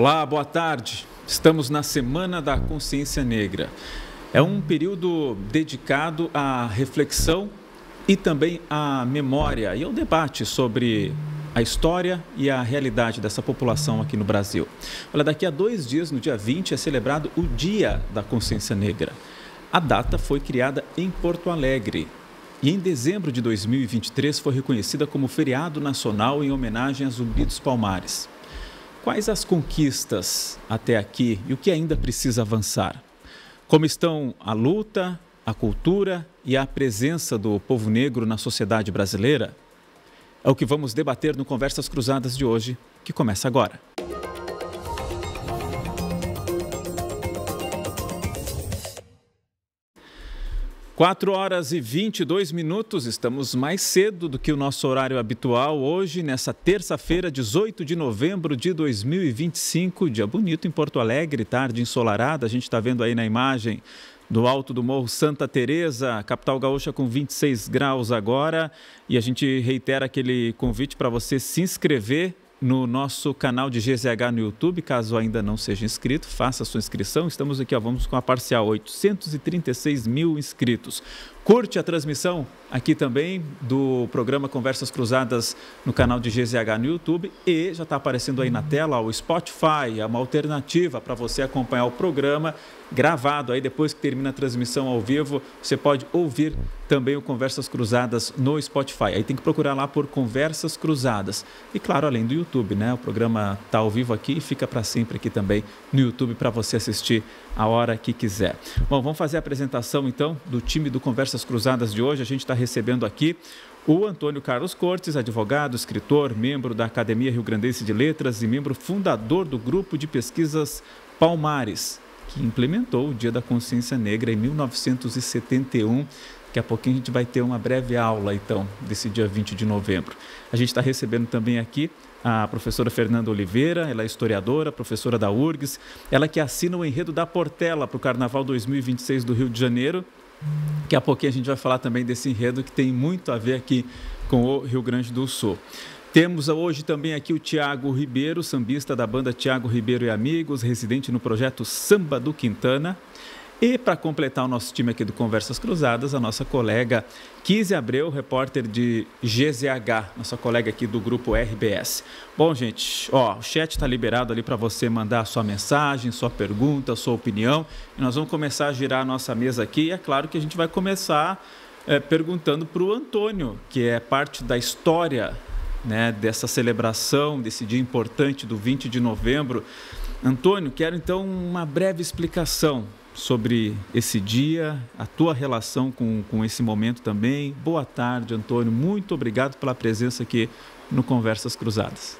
Olá, boa tarde. Estamos na Semana da Consciência Negra. É um período dedicado à reflexão e também à memória e ao debate sobre a história e a realidade dessa população aqui no Brasil. Olha, daqui a 2 dias, no dia 20, é celebrado o Dia da Consciência Negra. A data foi criada em Porto Alegre e em dezembro de 2023 foi reconhecida como feriado nacional em homenagem a Zumbi dos Palmares. Quais as conquistas até aqui e o que ainda precisa avançar? Como estão a luta, a cultura e a presença do povo negro na sociedade brasileira? É o que vamos debater no Conversas Cruzadas de hoje, que começa agora. 4h22, estamos mais cedo do que o nosso horário habitual hoje, nessa terça-feira, 18 de novembro de 2025, dia bonito em Porto Alegre, tarde ensolarada, a gente está vendo aí na imagem do alto do Morro Santa Teresa, capital gaúcha com 26 graus agora, e a gente reitera aquele convite para você se inscrever no nosso canal de GZH no YouTube, caso ainda não seja inscrito, faça a sua inscrição. Estamos aqui, vamos com a parcial, 836 mil inscritos. Curte a transmissão aqui também do programa Conversas Cruzadas no canal de GZH no YouTube e já está aparecendo aí na tela o Spotify, é uma alternativa para você acompanhar o programa gravado. Aí depois que termina a transmissão ao vivo, você pode ouvir também o Conversas Cruzadas no Spotify. Aí tem que procurar lá por Conversas Cruzadas. E claro, além do YouTube, né? O programa está ao vivo aqui e fica para sempre aqui também no YouTube para você assistir a hora que quiser. Bom, vamos fazer a apresentação então do time do Conversas Cruzadas de hoje. A gente está recebendo aqui o Antônio Carlos Cortes, advogado, escritor, membro da Academia Rio Grandense de Letras e membro fundador do Grupo de Pesquisas Palmares, que implementou o Dia da Consciência Negra em 1971. Daqui a pouquinho a gente vai ter uma breve aula, então, desse dia 20 de novembro. A gente está recebendo também aqui a professora Fernanda Oliveira, ela é historiadora, professora da URGS, ela que assina o enredo da Portela para o Carnaval 2026 do Rio de Janeiro. Daqui a pouquinho a gente vai falar também desse enredo que tem muito a ver aqui com o Rio Grande do Sul. Temos hoje também aqui o Tiago Ribeiro, sambista da banda Tiago Ribeiro e Amigos, residente no projeto Samba do Quintana. E para completar o nosso time aqui do Conversas Cruzadas, a nossa colega Kise Abreu, repórter de GZH, nossa colega aqui do grupo RBS. Bom, gente, o chat está liberado ali para você mandar a sua mensagem, sua pergunta, sua opinião. E nós vamos começar a girar a nossa mesa aqui. E é claro que a gente vai começar perguntando para o Antônio, que é parte da história, né, dessa celebração, desse dia importante do 20 de novembro. Antônio, quero então uma breve explicação sobre esse dia, a tua relação com esse momento também. Boa tarde, Antônio. Muito obrigado pela presença aqui no Conversas Cruzadas.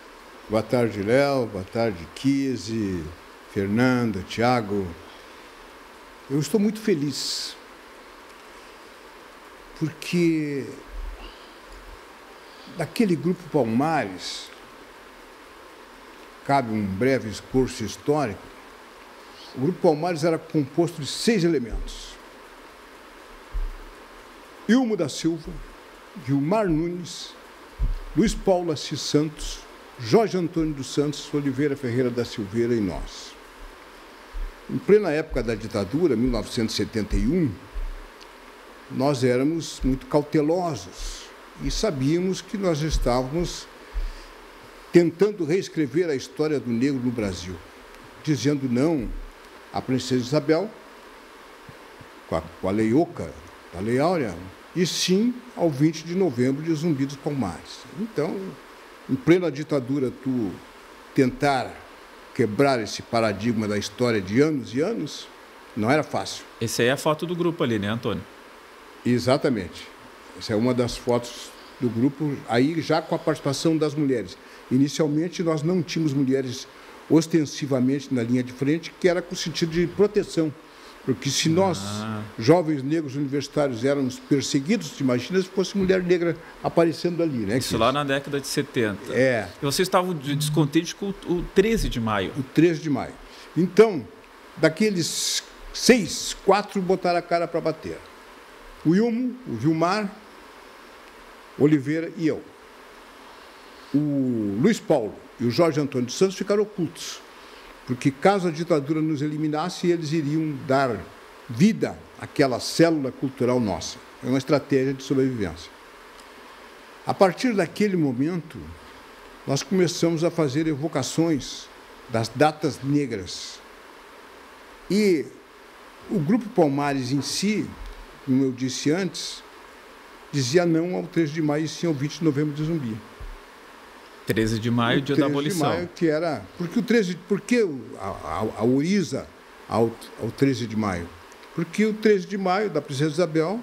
Boa tarde, Léo. Boa tarde, Kise, Fernanda, Tiago. Eu estou muito feliz porque daquele grupo Palmares, cabe um breve esforço histórico. O Grupo Palmares era composto de 6 elementos. Ilmo da Silva, Gilmar Nunes, Luiz Paulo Assis Santos, Jorge Antônio dos Santos, Oliveira Ferreira da Silveira e nós. Em plena época da ditadura, 1971, nós éramos muito cautelosos e sabíamos que nós estávamos tentando reescrever a história do negro no Brasil, dizendo não a Princesa Isabel, com a Lei Oca, a Lei Áurea, e sim ao 20 de novembro de Zumbi dos Palmares. Então, em plena ditadura, tu tentar quebrar esse paradigma da história de anos e anos, não era fácil. Essa aí é a foto do grupo ali, né, Antônio? Exatamente. Essa é uma das fotos do grupo, aí já com a participação das mulheres. Inicialmente, nós não tínhamos mulheres ostensivamente na linha de frente, que era com o sentido de proteção. Porque se nós, jovens negros universitários, éramos perseguidos, imagina se fosse mulher negra aparecendo ali, né? Isso lá na década de 70. É. E vocês estavam descontentes com o 13 de maio. O 13 de maio. Então, daqueles 6, 4 botaram a cara para bater. O Ilmo, o Gilmar, Oliveira e eu. O Luiz Paulo e o Jorge Antônio dos Santos ficaram ocultos, porque caso a ditadura nos eliminasse, eles iriam dar vida àquela célula cultural nossa. É uma estratégia de sobrevivência. A partir daquele momento, nós começamos a fazer evocações das datas negras. E o Grupo Palmares em si, como eu disse antes, dizia não ao 13 de maio e sim ao 20 de novembro de Zumbi. 13 de maio, dia da abolição. 13 de maio, que era... Por que a oriza ao 13 de maio? Porque o 13 de maio, da Princesa Isabel,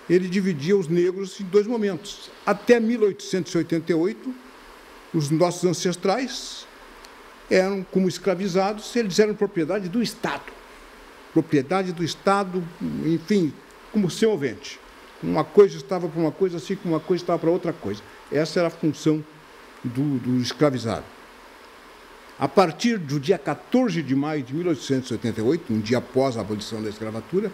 ele dividia os negros em dois momentos. Até 1888, os nossos ancestrais eram como escravizados, eles eram propriedade do Estado. Propriedade do Estado, enfim, como semovente. Uma coisa estava para uma coisa, assim como uma coisa estava para outra coisa. Essa era a função do escravizado. A partir do dia 14 de maio de 1888, um dia após a abolição da escravatura,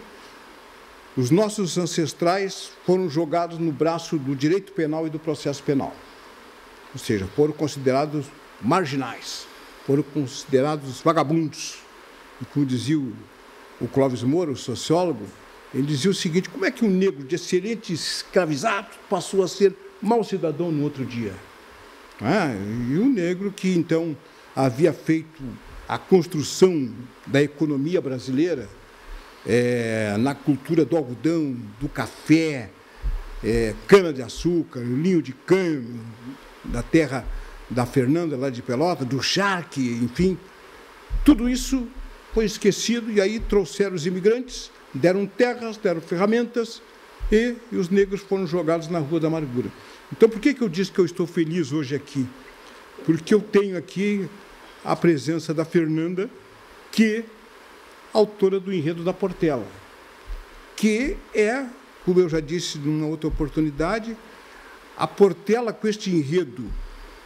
os nossos ancestrais foram jogados no braço do direito penal e do processo penal. Ou seja, foram considerados marginais, foram considerados vagabundos. E como dizia o Clóvis Moura, o sociólogo, ele dizia o seguinte: como é que um negro de excelente escravizado passou a ser mau cidadão no outro dia? E o negro que, então, havia feito a construção da economia brasileira na cultura do algodão, do café, cana-de-açúcar, linho de cana, da terra da Fernanda, lá de Pelota, do charque, enfim. Tudo isso foi esquecido e aí trouxeram os imigrantes, deram terras, deram ferramentas e os negros foram jogados na Rua da Amargura. Então, por que eu disse que eu estou feliz hoje aqui? Porque eu tenho aqui a presença da Fernanda, que é autora do enredo da Portela, que é, como eu já disse numa outra oportunidade, a Portela com este enredo,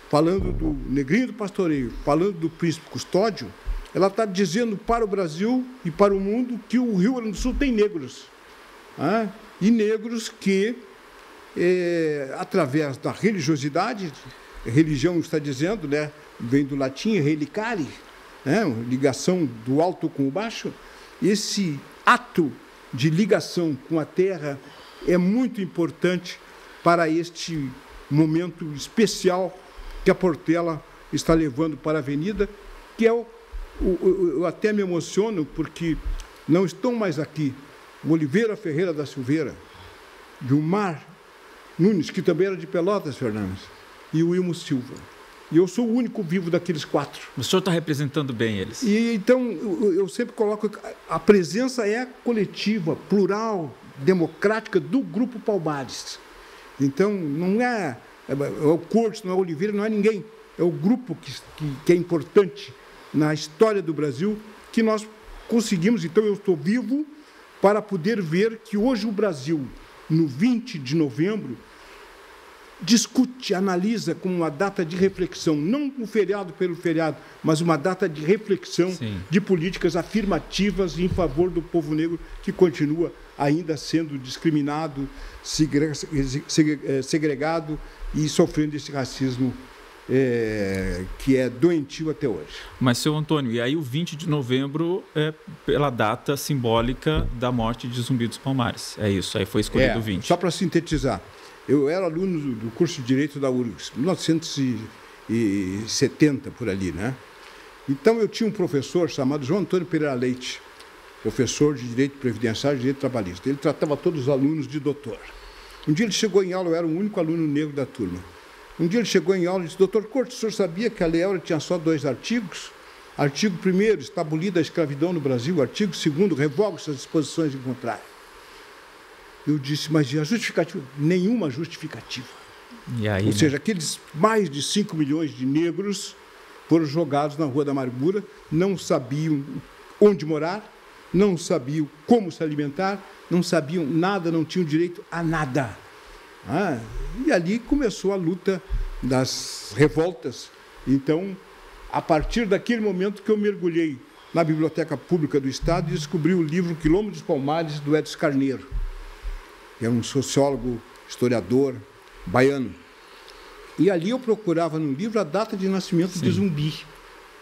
falando do Negrinho do Pastoreio, falando do Príncipe Custódio, ela está dizendo para o Brasil e para o mundo que o Rio Grande do Sul tem negros. E negros que, através da religiosidade, religião está dizendo, né, vem do latim relicare, ligação do alto com o baixo, esse ato de ligação com a terra é muito importante para este momento especial que a Portela está levando para a Avenida, que é eu até me emociono porque não estão mais aqui o Oliveira Ferreira da Silveira, Gilmar Nunes, que também era de Pelotas, Fernandes, e o Ilmo Silva. E eu sou o único vivo daqueles quatro. O senhor está representando bem eles. E então eu sempre coloco que a presença é coletiva, plural, democrática do Grupo Palmares. Então não é o Cortes, não é o Oliveira, não é ninguém. É o grupo que é importante na história do Brasil, que nós conseguimos. Então eu estou vivo para poder ver que hoje o Brasil, no 20 de novembro, discute, analisa como uma data de reflexão, não um feriado pelo feriado, mas uma data de reflexão. Sim. De políticas afirmativas em favor do povo negro, que continua ainda sendo discriminado, segregado e sofrendo esse racismo que é doentio até hoje. Mas, seu Antônio, e aí o 20 de novembro é pela data simbólica da morte de Zumbi dos Palmares. É isso, aí foi escolhido o 20. Só para sintetizar, eu era aluno do curso de Direito da URGS, em 1970, por ali, né? Então, eu tinha um professor chamado João Antônio Pereira Leite, professor de Direito Previdenciário e Direito Trabalhista. Ele tratava todos os alunos de doutor. Um dia ele chegou em aula, eu era o único aluno negro da turma. Um dia ele chegou em aula e disse: doutor Cortes, o senhor sabia que a Lei Áurea tinha só 2 artigos? Artigo 1º, está abolida a escravidão no Brasil. Artigo 2º, revoga-se as disposições em contrário. Eu disse: mas e a justificativa? Nenhuma justificativa. E aí, ou seja, aqueles mais de 5 milhões de negros foram jogados na Rua da Amargura, não sabiam onde morar, não sabiam como se alimentar, não sabiam nada, não tinham direito a nada. E ali começou a luta das revoltas. Então, a partir daquele momento que eu mergulhei na Biblioteca Pública do Estado e descobri o livro Quilombo dos Palmares, do Edson Carneiro, que é um sociólogo, historiador, baiano. E ali eu procurava no livro a data de nascimento de Zumbi.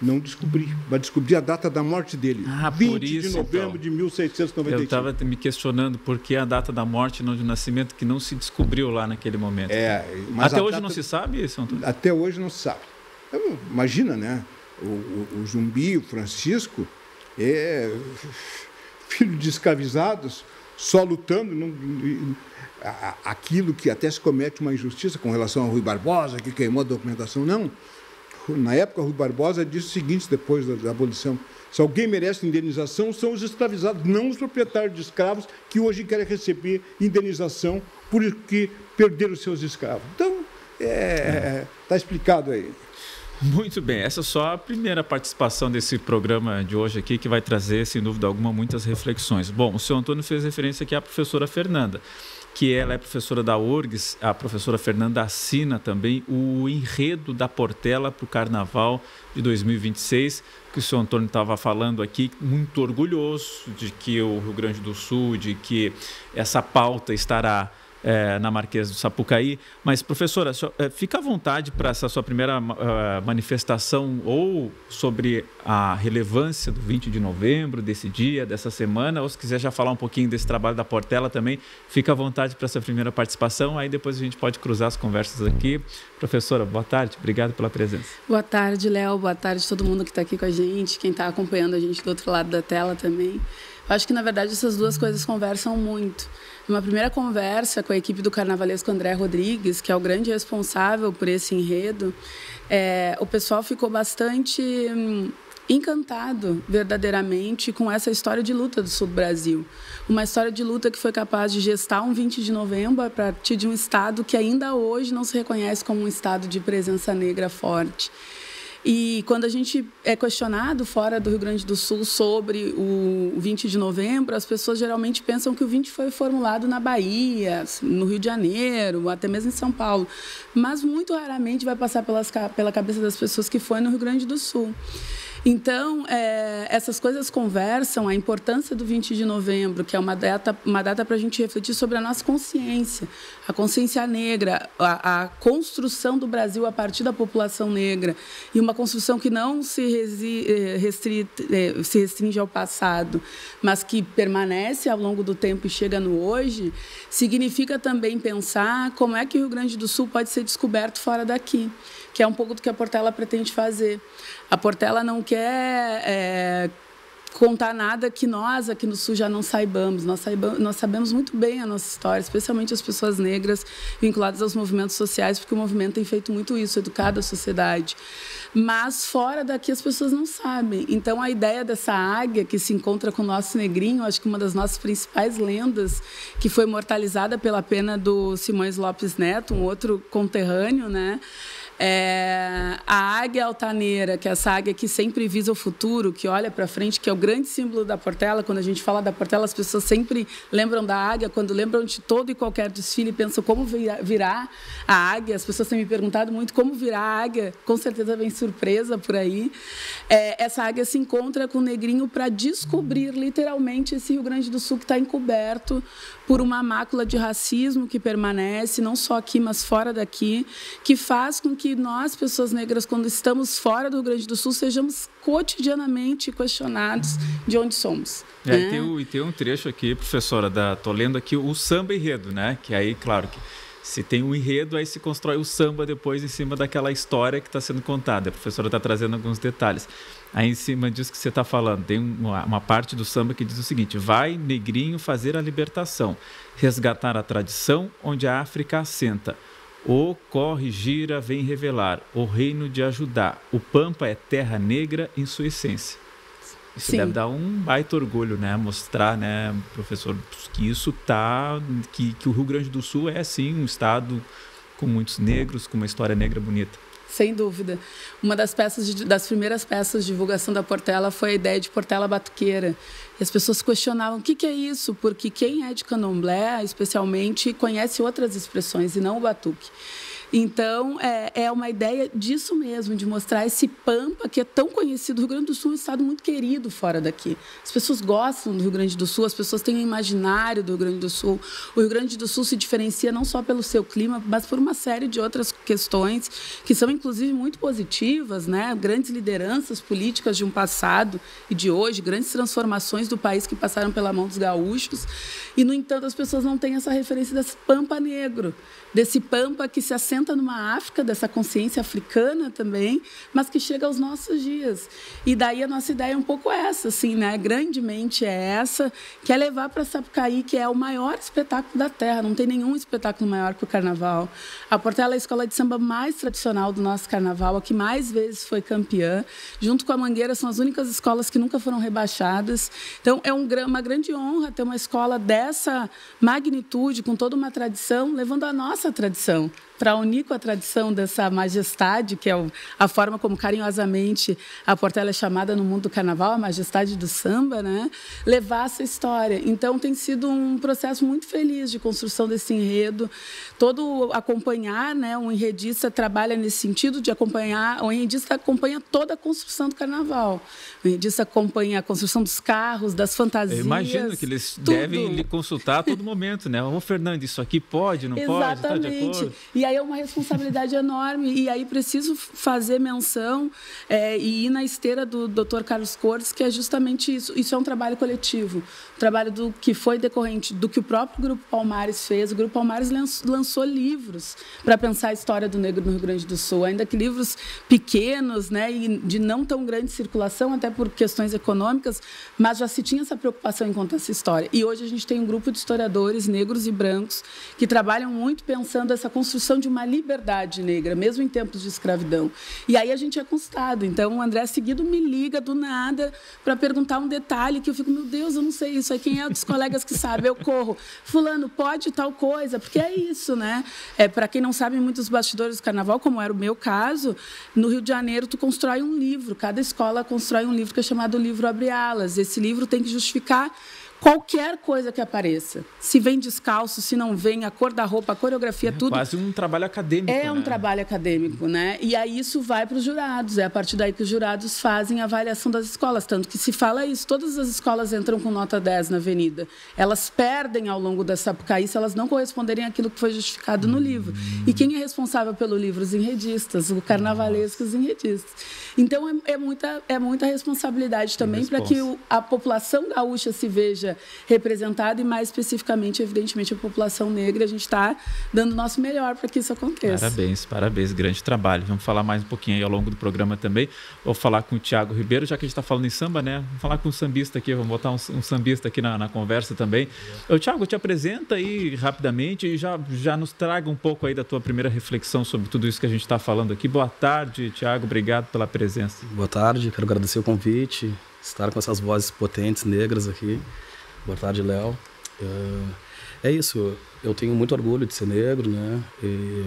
Não descobri. Vai descobrir a data da morte dele. 20 isso, de novembro então, de 1695. Eu estava me questionando por que a data da morte e não de nascimento, que não se descobriu lá naquele momento. Mas até hoje não se sabe, São Antônio? Até hoje não se sabe. Imagina, né? O Zumbi, o Francisco, filho de escravizados, só lutando. Aquilo que até se comete uma injustiça com relação ao Rui Barbosa, que queimou a documentação, não. Na época, Rui Barbosa disse o seguinte, depois da abolição: se alguém merece indenização, são os escravizados, não os proprietários de escravos, que hoje querem receber indenização porque perderam seus escravos. Então, está explicado aí. Muito bem, essa é só a primeira participação desse programa de hoje aqui, que vai trazer, sem dúvida alguma, muitas reflexões. Bom, o senhor Antônio fez referência aqui à professora Fernanda, que ela é professora da URGS. A professora Fernanda assina também o enredo da Portela para o Carnaval de 2026, que o senhor Antônio estava falando aqui, muito orgulhoso de que o Rio Grande do Sul, de que essa pauta estará na Marquês do Sapucaí. Mas, professora, fica à vontade para essa sua primeira manifestação, ou sobre a relevância do 20 de novembro, desse dia, dessa semana, ou se quiser já falar um pouquinho desse trabalho da Portela também, fica à vontade para essa primeira participação, aí depois a gente pode cruzar as conversas aqui. Professora, boa tarde, obrigado pela presença. Boa tarde, Léo, boa tarde a todo mundo que está aqui com a gente, quem está acompanhando a gente do outro lado da tela também. Eu acho que, na verdade, essas duas coisas conversam muito. Numa primeira conversa com a equipe do carnavalesco André Rodrigues, que é o grande responsável por esse enredo, o pessoal ficou bastante encantado, verdadeiramente, com essa história de luta do sul do Brasil. Uma história de luta que foi capaz de gestar um 20 de novembro a partir de um estado que ainda hoje não se reconhece como um estado de presença negra forte. E quando a gente é questionado fora do Rio Grande do Sul sobre o 20 de novembro, as pessoas geralmente pensam que o 20 foi formulado na Bahia, no Rio de Janeiro, até mesmo em São Paulo. Mas muito raramente vai passar pela cabeça das pessoas que foi no Rio Grande do Sul. Então, essas coisas conversam, a importância do 20 de novembro, que é uma data para a gente refletir sobre a nossa consciência, a consciência negra, a construção do Brasil a partir da população negra, e uma construção que não se restringe ao passado, mas que permanece ao longo do tempo e chega no hoje, significa também pensar como é que o Rio Grande do Sul pode ser descoberto fora daqui, que é um pouco do que a Portela pretende fazer. A Portela não quer contar nada que nós aqui no Sul já não saibamos. Nós sabemos muito bem a nossa história, especialmente as pessoas negras vinculadas aos movimentos sociais, porque o movimento tem feito muito isso, educado a sociedade. Mas fora daqui as pessoas não sabem. Então, a ideia dessa águia que se encontra com o nosso negrinho, acho que uma das nossas principais lendas, que foi imortalizada pela pena do Simões Lopes Neto, um outro conterrâneo, né? A águia altaneira, que é essa águia que sempre visa o futuro, que olha para frente, que é o grande símbolo da Portela. Quando a gente fala da Portela, as pessoas sempre lembram da águia. Quando lembram de todo e qualquer desfile, pensam como virá a águia. As pessoas têm me perguntado muito como virá a águia. Com certeza vem surpresa por aí. Essa águia se encontra com o negrinho para descobrir literalmente esse Rio Grande do Sul que está encoberto por uma mácula de racismo que permanece, não só aqui, mas fora daqui, que faz com que nós, pessoas negras, quando estamos fora do Rio Grande do Sul, sejamos cotidianamente questionados de onde somos. E tem um trecho aqui, professora, estou lendo aqui o samba enredo, né? Que aí, claro, que se tem um enredo, aí se constrói o samba depois em cima daquela história que está sendo contada. A professora está trazendo alguns detalhes. Aí, em cima disso que você está falando, tem uma parte do samba que diz o seguinte: vai, negrinho, fazer a libertação, resgatar a tradição onde a África assenta. O corre, gira, vem revelar, o reino de ajudar. O Pampa é terra negra em sua essência. Isso Sim. Deve dar um baita orgulho, né? Mostrar, né, professor, que isso que o Rio Grande do Sul é, sim, um estado com muitos negros, com uma história negra bonita. Sem dúvida. Uma das primeiras peças de divulgação da Portela foi a ideia de Portela Batuqueira. E as pessoas questionavam o que é isso, porque quem é de candomblé, especialmente, conhece outras expressões e não o batuque. Então, é uma ideia disso mesmo, de mostrar esse Pampa, que é tão conhecido. O Rio Grande do Sul é um estado muito querido fora daqui. As pessoas gostam do Rio Grande do Sul, as pessoas têm um imaginário do Rio Grande do Sul. O Rio Grande do Sul se diferencia não só pelo seu clima, mas por uma série de outras questões que são, inclusive, muito positivas, né? Grandes lideranças políticas de um passado e de hoje, grandes transformações do país que passaram pela mão dos gaúchos. E, no entanto, as pessoas não têm essa referência desse Pampa negro, desse Pampa que se assenta numa África, dessa consciência africana também, mas que chega aos nossos dias. E daí a nossa ideia é um pouco essa, assim, né? Grandemente é essa, que é levar para Sapucaí, que é o maior espetáculo da terra. Não tem nenhum espetáculo maior que o carnaval. A Portela é a escola de samba mais tradicional do nosso carnaval, a que mais vezes foi campeã. Junto com a Mangueira, são as únicas escolas que nunca foram rebaixadas. Então, é uma grande honra ter uma escola dessa magnitude, com toda uma tradição, levando a nossa tradição para unir com a tradição dessa majestade, que é a forma como carinhosamente a Portela é chamada no mundo do carnaval, a majestade do samba, né? Levar essa história. Então, tem sido um processo muito feliz de construção desse enredo. Todo acompanhar, né? O enredista trabalha nesse sentido de acompanhar, o enredista acompanha toda a construção do carnaval. O enredista acompanha a construção dos carros, das fantasias. Eu imagino que eles devem lhe consultar a todo momento, né? Ô, Fernando, isso aqui pode, não pode? Está de acordo? E aí é uma responsabilidade enorme. E aí preciso fazer menção e ir na esteira do Dr. Carlos Cortes, que é justamente isso. Isso é um trabalho coletivo. Um trabalho que foi decorrente do que o próprio Grupo Palmares fez. O Grupo Palmares lançou livros para pensar a história do negro no Rio Grande do Sul. Ainda que livros pequenos, né, e de não tão grande circulação, até por questões econômicas, mas já se tinha essa preocupação em contar essa história. E hoje a gente tem um grupo de historiadores negros e brancos que trabalham muito pensando essa construção de uma liberdade negra, mesmo em tempos de escravidão. E aí a gente é constado. Então, o André seguido me liga do nada para perguntar um detalhe que eu fico, meu Deus, eu não sei isso. Aí quem é dos colegas que sabe? Eu corro. Fulano, pode tal coisa? Porque é isso, né? Para quem não sabe, muitos bastidores do carnaval, como era o meu caso, no Rio de Janeiro, tu constrói um livro. Cada escola constrói um livro que é chamado Livro Abre Alas. Esse livro tem que justificar qualquer coisa que apareça. Se vem descalço, se não vem, a cor da roupa, a coreografia, tudo. É quase um trabalho acadêmico, É um trabalho acadêmico, né? E aí isso vai para os jurados. É a partir daí que os jurados fazem a avaliação das escolas. Tanto que se fala isso, todas as escolas entram com nota 10 na avenida. Elas perdem ao longo da Sapucaí se elas não corresponderem àquilo que foi justificado no livro. E quem é responsável pelo livro? Os enredistas, o carnavalesco, os enredistas. Então, é muita responsabilidade também para que a população gaúcha se veja representada e, mais especificamente, evidentemente, a população negra. A gente está dando o nosso melhor para que isso aconteça. Parabéns, grande trabalho. Vamos falar mais um pouquinho aí ao longo do programa também. Vou falar com o Thiago Ribeiro, já que a gente está falando em samba, né? Vamos falar com um sambista aqui, vamos botar um sambista aqui na conversa também. Thiago, te apresenta aí rapidamente e já nos traga um pouco aí da tua primeira reflexão sobre tudo isso que a gente está falando aqui. Boa tarde, Thiago, obrigado pela presença. Boa tarde, quero agradecer o convite, estar com essas vozes potentes negras aqui. Boa tarde, Léo. É isso, eu tenho muito orgulho de ser negro, né? E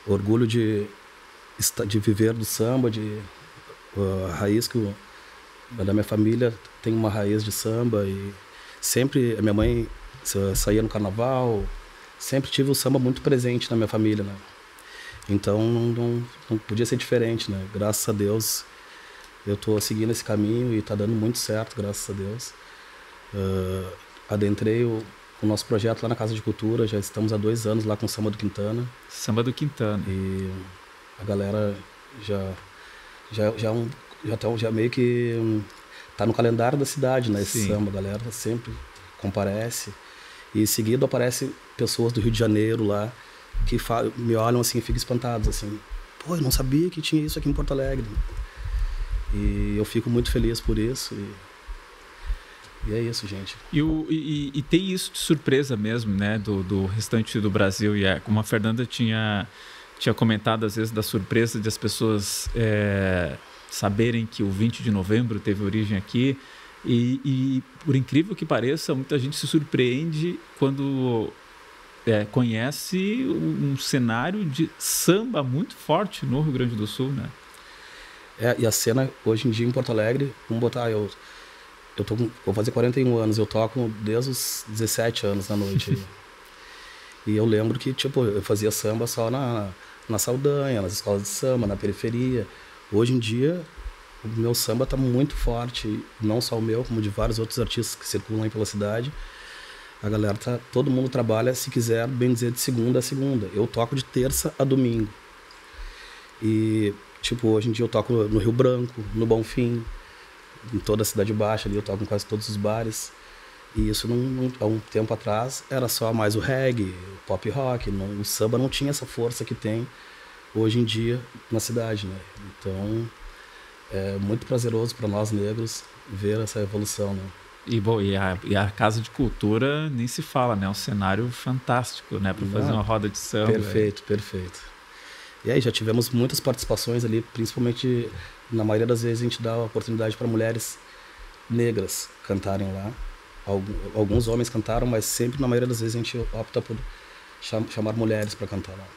orgulho de viver do samba, a raiz da minha família tem uma raiz de samba e sempre a minha mãe saía no carnaval, sempre tive o samba muito presente na minha família, né? Então não podia ser diferente, né? Graças a Deus eu estou seguindo esse caminho e está dando muito certo, graças a Deus. Adentrei o nosso projeto lá na Casa de Cultura, já estamos há 2 anos lá com o Samba do Quintana. Samba do Quintana. E a galera já meio que tá no calendário da cidade, né? Esse samba, a galera sempre comparece. E em seguida aparecem pessoas do Rio de Janeiro lá que me olham assim e ficam espantados, assim. Pô, eu não sabia que tinha isso aqui em Porto Alegre. E eu fico muito feliz por isso. E é isso, gente. E tem isso de surpresa mesmo, né? Do restante do Brasil. E como a Fernanda tinha comentado, às vezes, da surpresa de as pessoas saberem que o 20 de novembro teve origem aqui. E por incrível que pareça, muita gente se surpreende quando conhece um cenário de samba muito forte no Rio Grande do Sul, né? E a cena, hoje em dia, em Porto Alegre, vamos botar, vou fazer 41 anos, eu toco desde os 17 anos na noite. E eu lembro que, tipo, eu fazia samba só na Saldanha, nas escolas de samba, na periferia. Hoje em dia, o meu samba está muito forte, não só o meu, como de vários outros artistas que circulam aí pela cidade. A galera todo mundo trabalha, se quiser, bem dizer, de segunda a segunda. Eu toco de terça a domingo. E, tipo, hoje em dia eu toco no Rio Branco, no Bonfim, em toda a Cidade Baixa ali, eu toco em quase todos os bares. E isso, há um tempo atrás, era só mais o reggae, o pop rock. O samba não tinha essa força que tem hoje em dia na cidade, né? Então, é muito prazeroso para nós negros ver essa evolução, né? E a Casa de Cultura nem se fala, né? É um cenário fantástico, né? Para fazer uma roda de samba. Perfeito, perfeito. E aí já tivemos muitas participações ali, principalmente, na maioria das vezes, a gente dá a oportunidade para mulheres negras cantarem lá. Alguns homens cantaram, mas sempre, na maioria das vezes, a gente opta por chamar mulheres para cantar lá.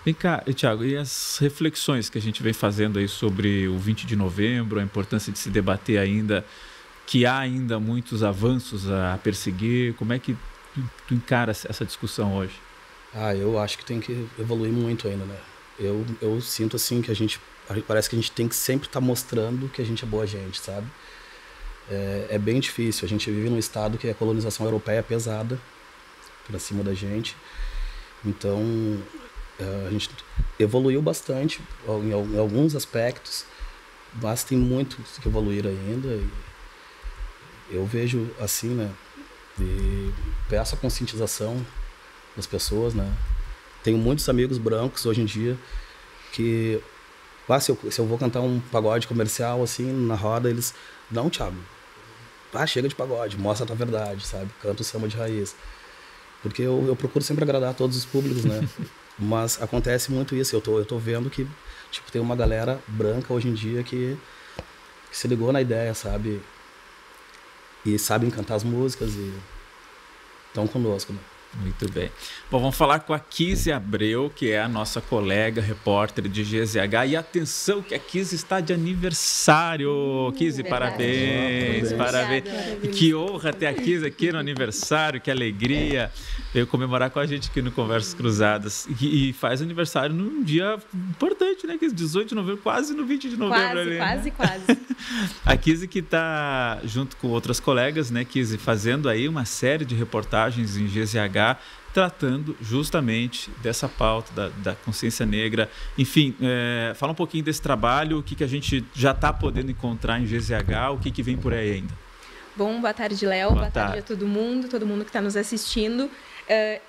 Vem cá, Thiago, e as reflexões que a gente vem fazendo aí sobre o 20 de novembro, a importância de se debater ainda, que há ainda muitos avanços a perseguir, como é que tu encara essa discussão hoje? Eu acho que tem que evoluir muito ainda, né? Eu sinto assim que parece que a gente tem que sempre estar mostrando que a gente é boa gente, sabe? É bem difícil, a gente vive num estado que a colonização europeia é pesada pra cima da gente, então a gente evoluiu bastante em alguns aspectos, mas tem muito que evoluir ainda. E eu vejo assim, né? E peço a conscientização das pessoas, né? Tenho muitos amigos brancos hoje em dia que, se eu vou cantar um pagode comercial assim na roda, eles, não, Thiago, chega de pagode, mostra a tua verdade, sabe? Canta o samba de raiz. Porque eu procuro sempre agradar a todos os públicos, né? Mas acontece muito isso. Eu tô vendo que, tipo, tem uma galera branca hoje em dia que se ligou na ideia, sabe? E sabem cantar as músicas e estão conosco, né? Muito bem. Bom, vamos falar com a Kizzy Abreu, que é a nossa colega repórter de GZH. E atenção que a Kizzy está de aniversário. Kizzy, parabéns, parabéns. E que honra ter a Kizzy aqui no aniversário, que alegria. Veio comemorar com a gente aqui no Conversas Cruzadas. E faz aniversário num dia importante, né, Kizzy? 18 de novembro, quase no 20 de novembro. Quase. A Kizzy que está junto com outras colegas, né, Kizzy, fazendo aí uma série de reportagens em GZH, tratando justamente dessa pauta da consciência negra. Enfim, fala um pouquinho desse trabalho, o que a gente já está podendo encontrar em GZH, o que vem por aí ainda. Bom, boa tarde, Léo. Boa tarde a todo mundo que está nos assistindo.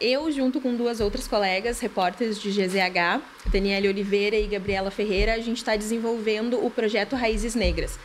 Eu, junto com duas outras colegas, repórteres de GZH, Daniela Oliveira e Gabriela Ferreira, a gente está desenvolvendo o projeto Raízes Negras.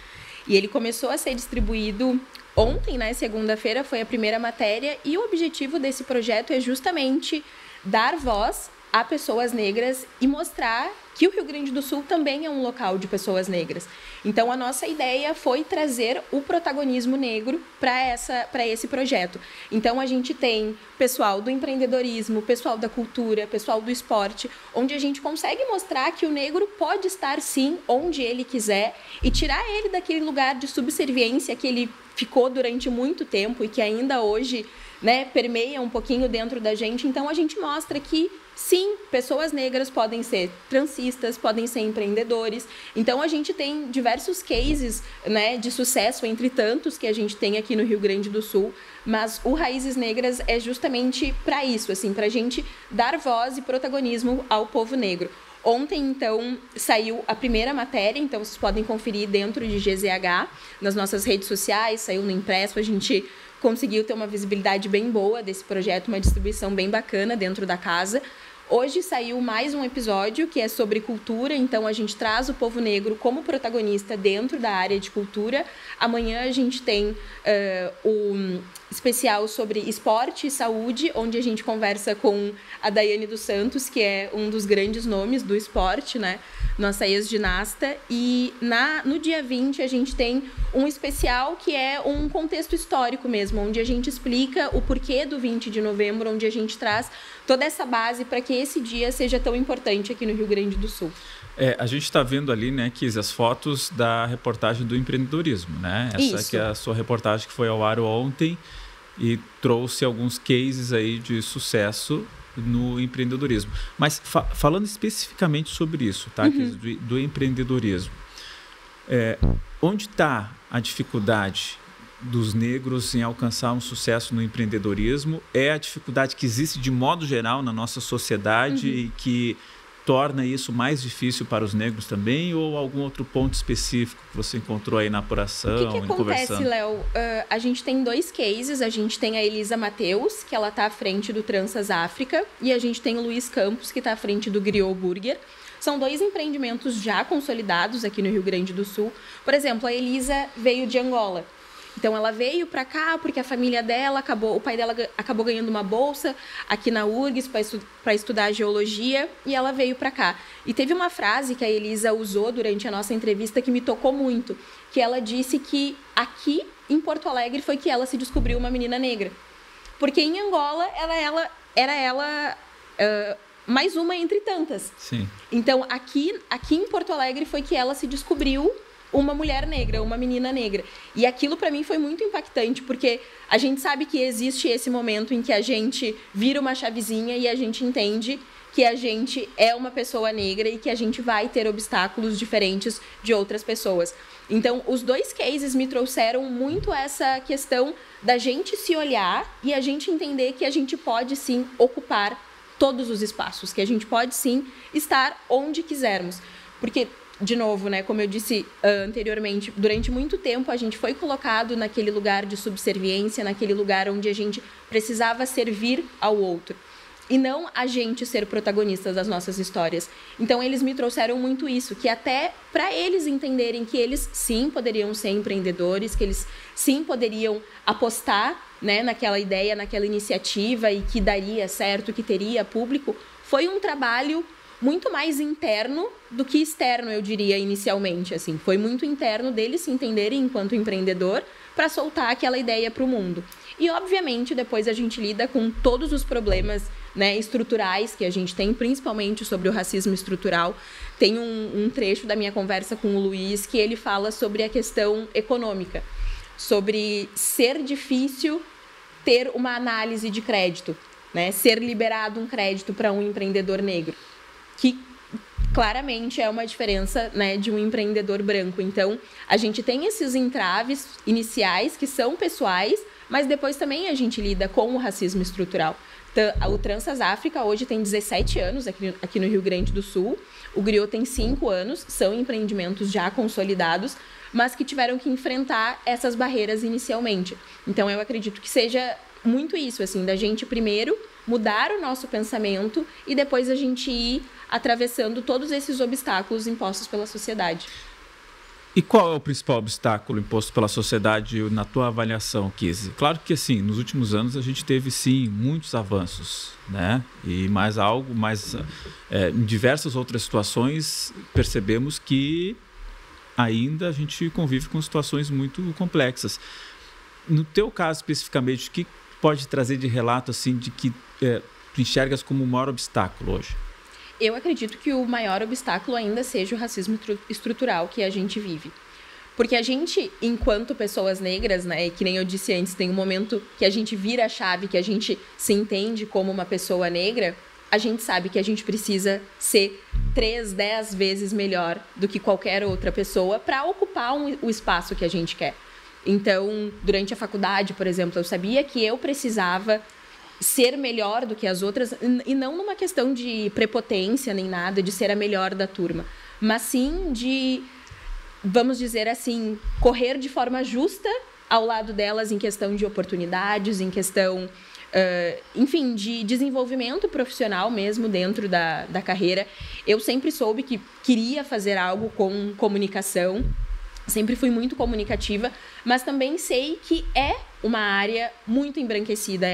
E ele começou a ser distribuído ontem, né, segunda-feira, foi a primeira matéria, e o objetivo desse projeto é justamente dar voz a pessoas negras e mostrar que o Rio Grande do Sul também é um local de pessoas negras. Então, a nossa ideia foi trazer o protagonismo negro para esse projeto. Então, a gente tem pessoal do empreendedorismo, pessoal da cultura, pessoal do esporte, onde a gente consegue mostrar que o negro pode estar, sim, onde ele quiser e tirar ele daquele lugar de subserviência que ele ficou durante muito tempo e que ainda hoje, né, permeia um pouquinho dentro da gente. Então, a gente mostra que, sim, pessoas negras podem ser transistas, podem ser empreendedores. Então, a gente tem diversos cases, né, de sucesso, entre tantos que a gente tem aqui no Rio Grande do Sul. Mas o Raízes Negras é justamente para isso, assim, para a gente dar voz e protagonismo ao povo negro. Ontem, então, saiu a primeira matéria, então vocês podem conferir dentro de GZH, nas nossas redes sociais, saiu no impresso, a gente conseguiu ter uma visibilidade bem boa desse projeto, uma distribuição bem bacana dentro da casa. Hoje saiu mais um episódio que é sobre cultura, então a gente traz o povo negro como protagonista dentro da área de cultura. Amanhã a gente tem o especial sobre esporte e saúde, onde a gente conversa com a Daiane dos Santos, que é um dos grandes nomes do esporte, né? Nossa ex-ginasta. E no dia 20 a gente tem um especial que é um contexto histórico mesmo, onde a gente explica o porquê do 20 de novembro, onde a gente traz toda essa base para que esse dia seja tão importante aqui no Rio Grande do Sul. A gente está vendo ali, né, Kizzy, as fotos da reportagem do empreendedorismo, né? Essa que é a sua reportagem que foi ao ar ontem e trouxe alguns cases aí de sucesso no empreendedorismo. Mas falando especificamente sobre isso, tá? Do empreendedorismo, onde está a dificuldade dos negros em alcançar um sucesso no empreendedorismo? É a dificuldade que existe de modo geral na nossa sociedade e que torna isso mais difícil para os negros também, ou algum outro ponto específico que você encontrou aí na apuração? O que acontece, Léo? A gente tem 2 cases. A gente tem a Elisa Mateus, que ela está à frente do Tranças África, e a gente tem o Luiz Campos, que está à frente do Griot Burger. São 2 empreendimentos já consolidados aqui no Rio Grande do Sul. Por exemplo, a Elisa veio de Angola. Então, ela veio para cá porque a família dela o pai dela acabou ganhando uma bolsa aqui na URGS para estudar geologia, e ela veio para cá. E teve uma frase que a Elisa usou durante a nossa entrevista que me tocou muito, que ela disse que aqui em Porto Alegre foi que ela se descobriu uma menina negra. Porque em Angola era ela mais uma entre tantas. Sim. Então, aqui em Porto Alegre foi que ela se descobriu uma mulher negra, uma menina negra. E aquilo para mim foi muito impactante, porque a gente sabe que existe esse momento em que a gente vira uma chavezinha e a gente entende que a gente é uma pessoa negra e que a gente vai ter obstáculos diferentes de outras pessoas. Então, os 2 cases me trouxeram muito essa questão da gente se olhar e a gente entender que a gente pode sim ocupar todos os espaços, que a gente pode sim estar onde quisermos. Porque, de novo, né, como eu disse anteriormente, durante muito tempo a gente foi colocado naquele lugar de subserviência, naquele lugar onde a gente precisava servir ao outro e não a gente ser protagonista das nossas histórias. Então, eles me trouxeram muito isso, que até para eles entenderem que eles sim poderiam ser empreendedores, que eles sim poderiam apostar, né, naquela ideia, naquela iniciativa e que daria certo, que teria público, foi um trabalho muito mais interno do que externo, eu diria, inicialmente. Assim. Foi muito interno deles se entenderem enquanto empreendedor para soltar aquela ideia para o mundo. E, obviamente, depois a gente lida com todos os problemas, né, estruturais que a gente tem, principalmente sobre o racismo estrutural. Tem um trecho da minha conversa com o Luiz que ele fala sobre a questão econômica, sobre ser difícil ter uma análise de crédito, né, ser liberado um crédito para um empreendedor negro, que claramente é uma diferença, né, de um empreendedor branco. Então, a gente tem esses entraves iniciais que são pessoais, mas depois também a gente lida com o racismo estrutural. O Tranças África hoje tem 17 anos aqui no Rio Grande do Sul, o Griot tem 5 anos, são empreendimentos já consolidados, mas que tiveram que enfrentar essas barreiras inicialmente. Então, eu acredito que seja muito isso, assim, da gente primeiro mudar o nosso pensamento e depois a gente ir atravessando todos esses obstáculos impostos pela sociedade. E qual é o principal obstáculo imposto pela sociedade na tua avaliação, Kizzy? Claro que, assim, nos últimos anos a gente teve, sim, muitos avanços, né? E em diversas outras situações percebemos que ainda a gente convive com situações muito complexas. No teu caso, especificamente, o que pode trazer de relato, assim, de que tu enxergas como o maior obstáculo hoje? Eu acredito que o maior obstáculo ainda seja o racismo estrutural que a gente vive. Porque a gente, enquanto pessoas negras, né, que nem eu disse antes, tem um momento que a gente vira a chave, que a gente se entende como uma pessoa negra, a gente sabe que a gente precisa ser 3, 10 vezes melhor do que qualquer outra pessoa para ocupar o espaço que a gente quer. Então, durante a faculdade, por exemplo, eu sabia que eu precisava ser melhor do que as outras, e não numa questão de prepotência nem nada, de ser a melhor da turma, mas sim de, vamos dizer assim, correr de forma justa ao lado delas em questão de oportunidades, em questão, enfim, de desenvolvimento profissional mesmo dentro da carreira. Eu sempre soube que queria fazer algo com comunicação, sempre fui muito comunicativa, mas também sei que é uma área muito embranquecida,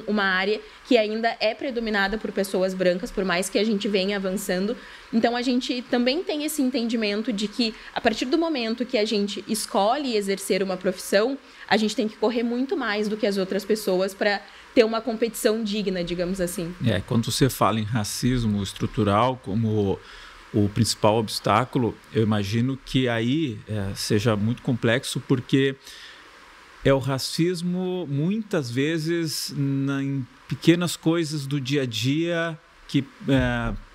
uma área que ainda é predominada por pessoas brancas, por mais que a gente venha avançando. Então, a gente também tem esse entendimento de que, a partir do momento que a gente escolhe exercer uma profissão, a gente tem que correr muito mais do que as outras pessoas para ter uma competição digna, digamos assim. Quando você fala em racismo estrutural como o principal obstáculo, eu imagino que aí seja muito complexo, porque É o racismo, muitas vezes, em pequenas coisas do dia a dia que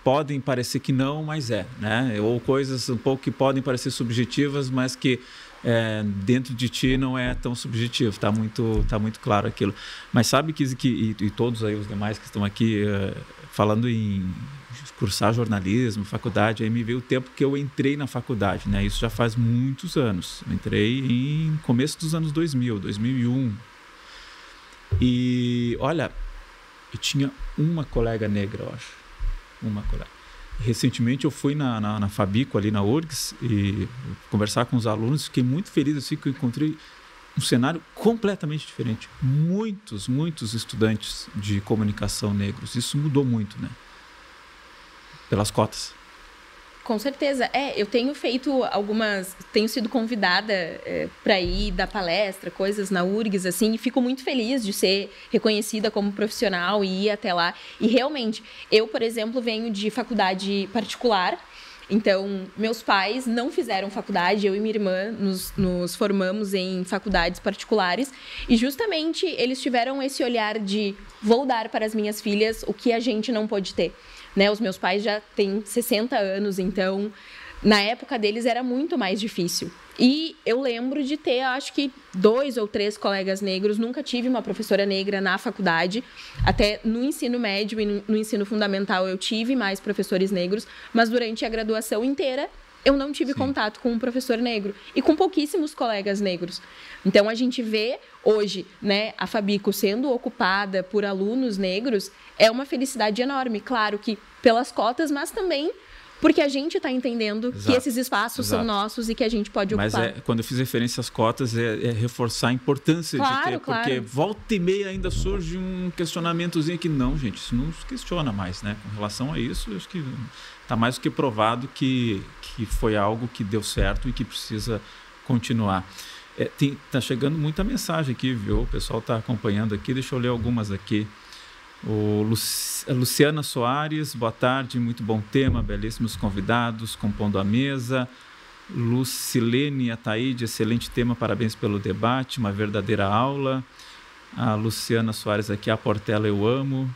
podem parecer que não, mas né? Ou coisas um pouco que podem parecer subjetivas, mas que dentro de ti não é tão subjetivo, está muito claro aquilo. Mas sabe que e todos aí os demais que estão aqui falando em cursar jornalismo, faculdade, aí me veio o tempo que eu entrei na faculdade, né? Isso já faz muitos anos. Eu entrei em começo dos anos 2000, 2001. E, olha, eu tinha uma colega negra, eu acho. Uma colega. Recentemente eu fui na Fabico, ali na URGS, e conversar com os alunos, fiquei muito feliz assim, que eu encontrei um cenário completamente diferente. Muitos estudantes de comunicação negros. Isso mudou muito, né? Pelas cotas. Com certeza. Eu tenho feito tenho sido convidada para ir dar palestra, coisas na URGS, assim, e fico muito feliz de ser reconhecida como profissional e ir até lá. E realmente, eu, por exemplo, venho de faculdade particular, então meus pais não fizeram faculdade, eu e minha irmã nos formamos em faculdades particulares, e justamente eles tiveram esse olhar de vou dar para as minhas filhas o que a gente não pôde ter. Né, os meus pais já têm 60 anos, então, na época deles era muito mais difícil. E eu lembro de ter, acho que 2 ou 3 colegas negros, nunca tive uma professora negra na faculdade, até no ensino médio e no ensino fundamental eu tive mais professores negros, mas durante a graduação inteira eu não tive contato com um professor negro e com pouquíssimos colegas negros. Então, a gente vê hoje, né, a Fabico sendo ocupada por alunos negros, é uma felicidade enorme. Claro que pelas cotas, mas também porque a gente está entendendo que esses espaços são nossos e que a gente pode ocupar. Mas quando eu fiz referência às cotas, é reforçar a importância de ter, porque volta e meia ainda surge um questionamentozinho que não, gente, isso não se questiona mais, né? Com relação a isso, eu acho que está mais do que provado que foi algo que deu certo e que precisa continuar. Tá chegando muita mensagem aqui, viu? O pessoal está acompanhando aqui, deixa eu ler algumas aqui. A Luciana Soares, boa tarde, muito bom tema, belíssimos convidados, compondo a mesa. Lucilene Ataíde, excelente tema, parabéns pelo debate, uma verdadeira aula. A Luciana Soares aqui, a Portela eu amo.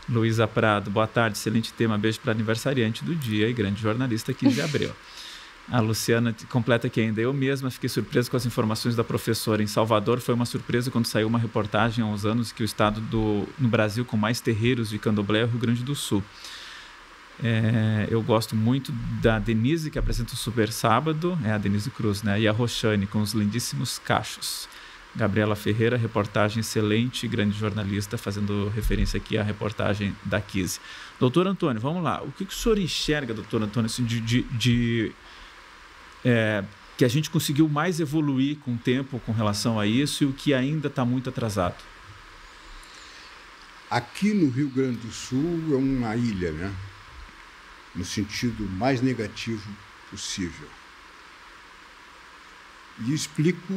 Luísa Prado, boa tarde, excelente tema, beijo para aniversariante do dia e grande jornalista 15 de abril. A Luciana completa aqui ainda. Eu mesma fiquei surpresa com as informações da professora. Em Salvador foi uma surpresa quando saiu uma reportagem há uns anos que o estado no Brasil com mais terreiros de candomblé é o Rio Grande do Sul. Eu gosto muito da Denise, que apresenta o Super Sábado, a Denise Cruz, né? E a Roxane, com os lindíssimos cachos. Gabriela Ferreira, reportagem excelente, grande jornalista, fazendo referência aqui à reportagem da Kise. Doutor Antônio, vamos lá. O que o senhor enxerga, doutor Antônio, assim, que a gente conseguiu mais evoluir com o tempo com relação a isso e o que ainda está muito atrasado? Aqui no Rio Grande do Sul é uma ilha, né? No sentido mais negativo possível. E explico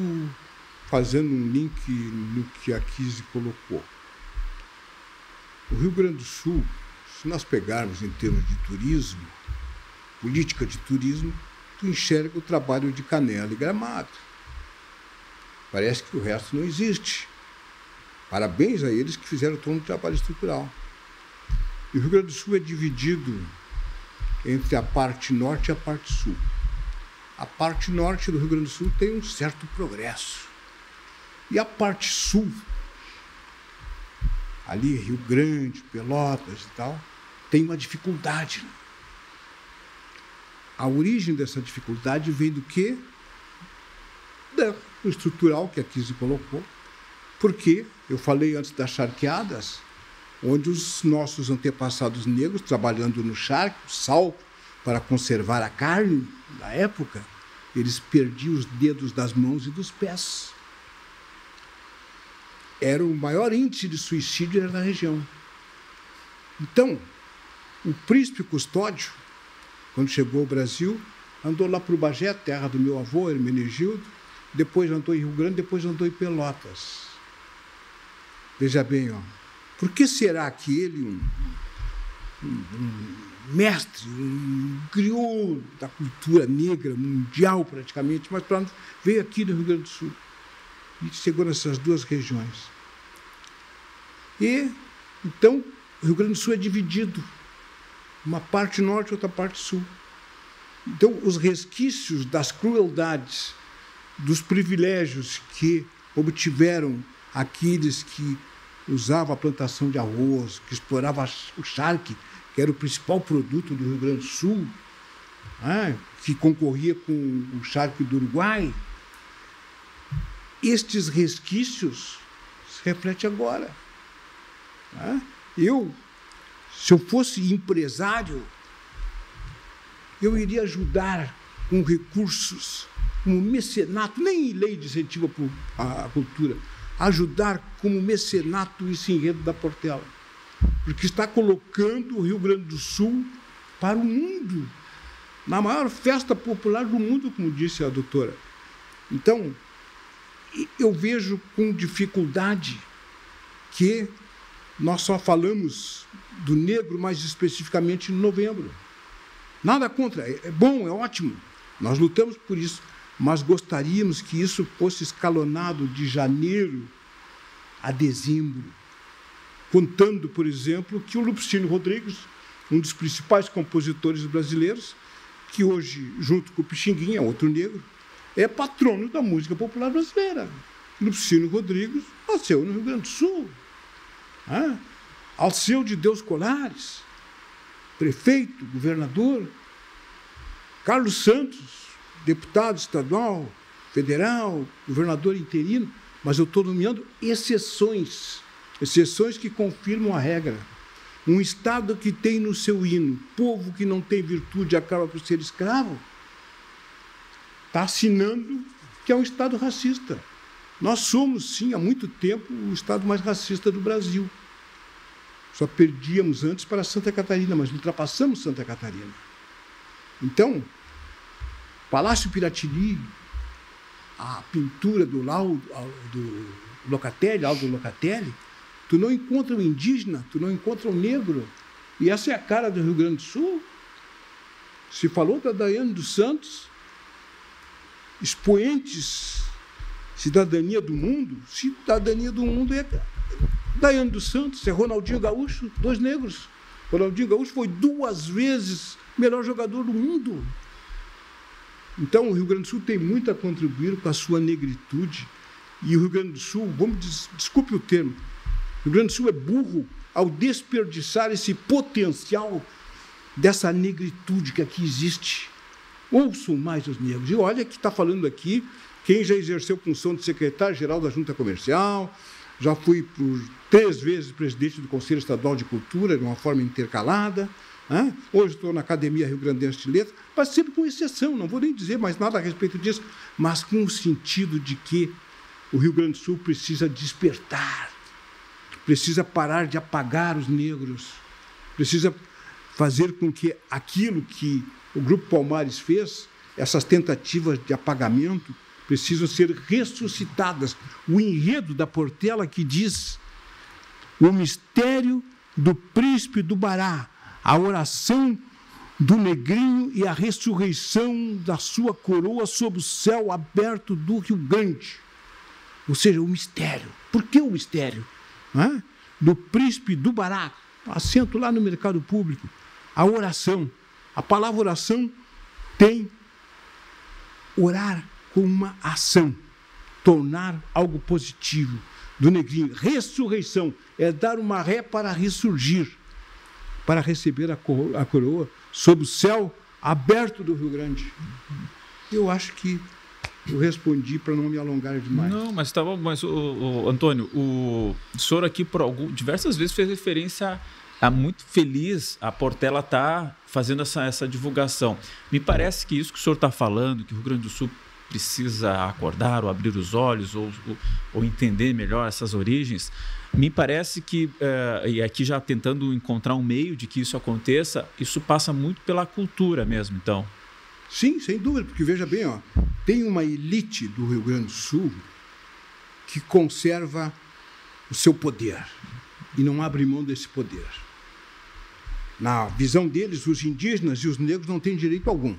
fazendo um link no que a Kise colocou. O Rio Grande do Sul, se nós pegarmos em termos de turismo, política de turismo, tu enxerga o trabalho de Canela e Gramado. Parece que o resto não existe. Parabéns a eles que fizeram todo um trabalho estrutural. E o Rio Grande do Sul é dividido entre a parte norte e a parte sul. A parte norte do Rio Grande do Sul tem um certo progresso. E a parte sul, ali Rio Grande, Pelotas e tal, tem uma dificuldade. A origem dessa dificuldade vem do quê? Do estrutural que a Kise colocou. Porque eu falei antes das charqueadas, onde os nossos antepassados negros, trabalhando no charque, o sal, para conservar a carne, na época, eles perdiam os dedos das mãos e dos pés. Era o maior índice de suicídio na região. Então, o príncipe Custódio, quando chegou ao Brasil, andou lá para o Bagé, terra do meu avô, Hermenegildo, depois andou em Rio Grande, depois andou em Pelotas. Veja bem, por que será que ele, um mestre, um griot da cultura negra mundial praticamente, mas veio aqui no Rio Grande do Sul? e chegou nessas duas regiões. E, então, o Rio Grande do Sul é dividido, uma parte norte e outra parte sul. Então, os resquícios das crueldades, dos privilégios que obtiveram aqueles que usavam a plantação de arroz, que exploravam o charque, que era o principal produto do Rio Grande do Sul, que concorria com o charque do Uruguai, estes resquícios se refletem agora. Se eu fosse empresário, eu iria ajudar com recursos, como mecenato, nem lei de incentivo à cultura, ajudar como mecenato esse enredo da Portela, porque está colocando o Rio Grande do Sul para o mundo, na maior festa popular do mundo, como disse a doutora. Então, eu vejo com dificuldade que nós só falamos do negro mais especificamente em novembro. Nada contra, é bom, é ótimo, nós lutamos por isso, mas gostaríamos que isso fosse escalonado de janeiro a dezembro, contando, por exemplo, que o Lupicínio Rodrigues, um dos principais compositores brasileiros, que hoje, junto com o Pixinguinha, outro negro, é patrono da música popular brasileira. Lupicínio Rodrigues nasceu no Rio Grande do Sul. Alceu de Deus Colares, prefeito, governador. Carlos Santos, deputado estadual, federal, governador interino. Mas eu estou nomeando exceções que confirmam a regra. Um Estado que tem no seu hino povo que não tem virtude acaba por ser escravo, está assinando que é um Estado racista. Nós somos, sim, há muito tempo, o Estado mais racista do Brasil. Só perdíamos antes para Santa Catarina, mas ultrapassamos Santa Catarina. Então, Palácio Piratini, a pintura do Locatelli, Aldo Locatelli, tu não encontra o indígena, tu não encontra o negro. E essa é a cara do Rio Grande do Sul. Se falou da Daiane dos Santos, expoentes, cidadania do mundo é Daiane dos Santos, é Ronaldinho Gaúcho, 2 negros. Ronaldinho Gaúcho foi 2 vezes melhor jogador do mundo. Então, o Rio Grande do Sul tem muito a contribuir com a sua negritude. E o Rio Grande do Sul, desculpe o termo, o Rio Grande do Sul é burro ao desperdiçar esse potencial dessa negritude que aqui existe. Ouçam mais os negros. E olha que está falando aqui quem já exerceu função de secretário-geral da Junta Comercial, já fui por 3 vezes presidente do Conselho Estadual de Cultura, de uma forma intercalada. Hoje estou na Academia Rio Grandense de Letras, mas sempre com exceção, não vou nem dizer mais nada a respeito disso, mas com o sentido de que o Rio Grande do Sul precisa despertar, precisa parar de apagar os negros, precisa fazer com que aquilo que o Grupo Palmares fez, essas tentativas de apagamento, precisam ser ressuscitadas. O enredo da Portela que diz o mistério do príncipe do Bará, a oração do negrinho e a ressurreição da sua coroa sob o céu aberto do Rio Grande. Ou seja, o mistério. Por que o mistério? Do príncipe do Bará, assento lá no mercado público. A oração. A palavra oração tem orar com uma ação, tornar algo positivo. Do negrinho, ressurreição, é dar uma ré para ressurgir, para receber a coroa sob o céu aberto do Rio Grande. Eu acho que eu respondi para não me alongar demais. Não, mas tá bom. Mas, Antônio, o senhor aqui diversas vezes fez referência a muito feliz a Portela estar fazendo essa divulgação. Me parece que isso que o senhor está falando, que o Rio Grande do Sul precisa acordar ou abrir os olhos ou entender melhor essas origens, me parece que, e aqui já tentando encontrar um meio de que isso aconteça, isso passa muito pela cultura mesmo, então. Sim, sem dúvida, porque veja bem, tem uma elite do Rio Grande do Sul que conserva o seu poder e não abre mão desse poder. Na visão deles, os indígenas e os negros não têm direito algum.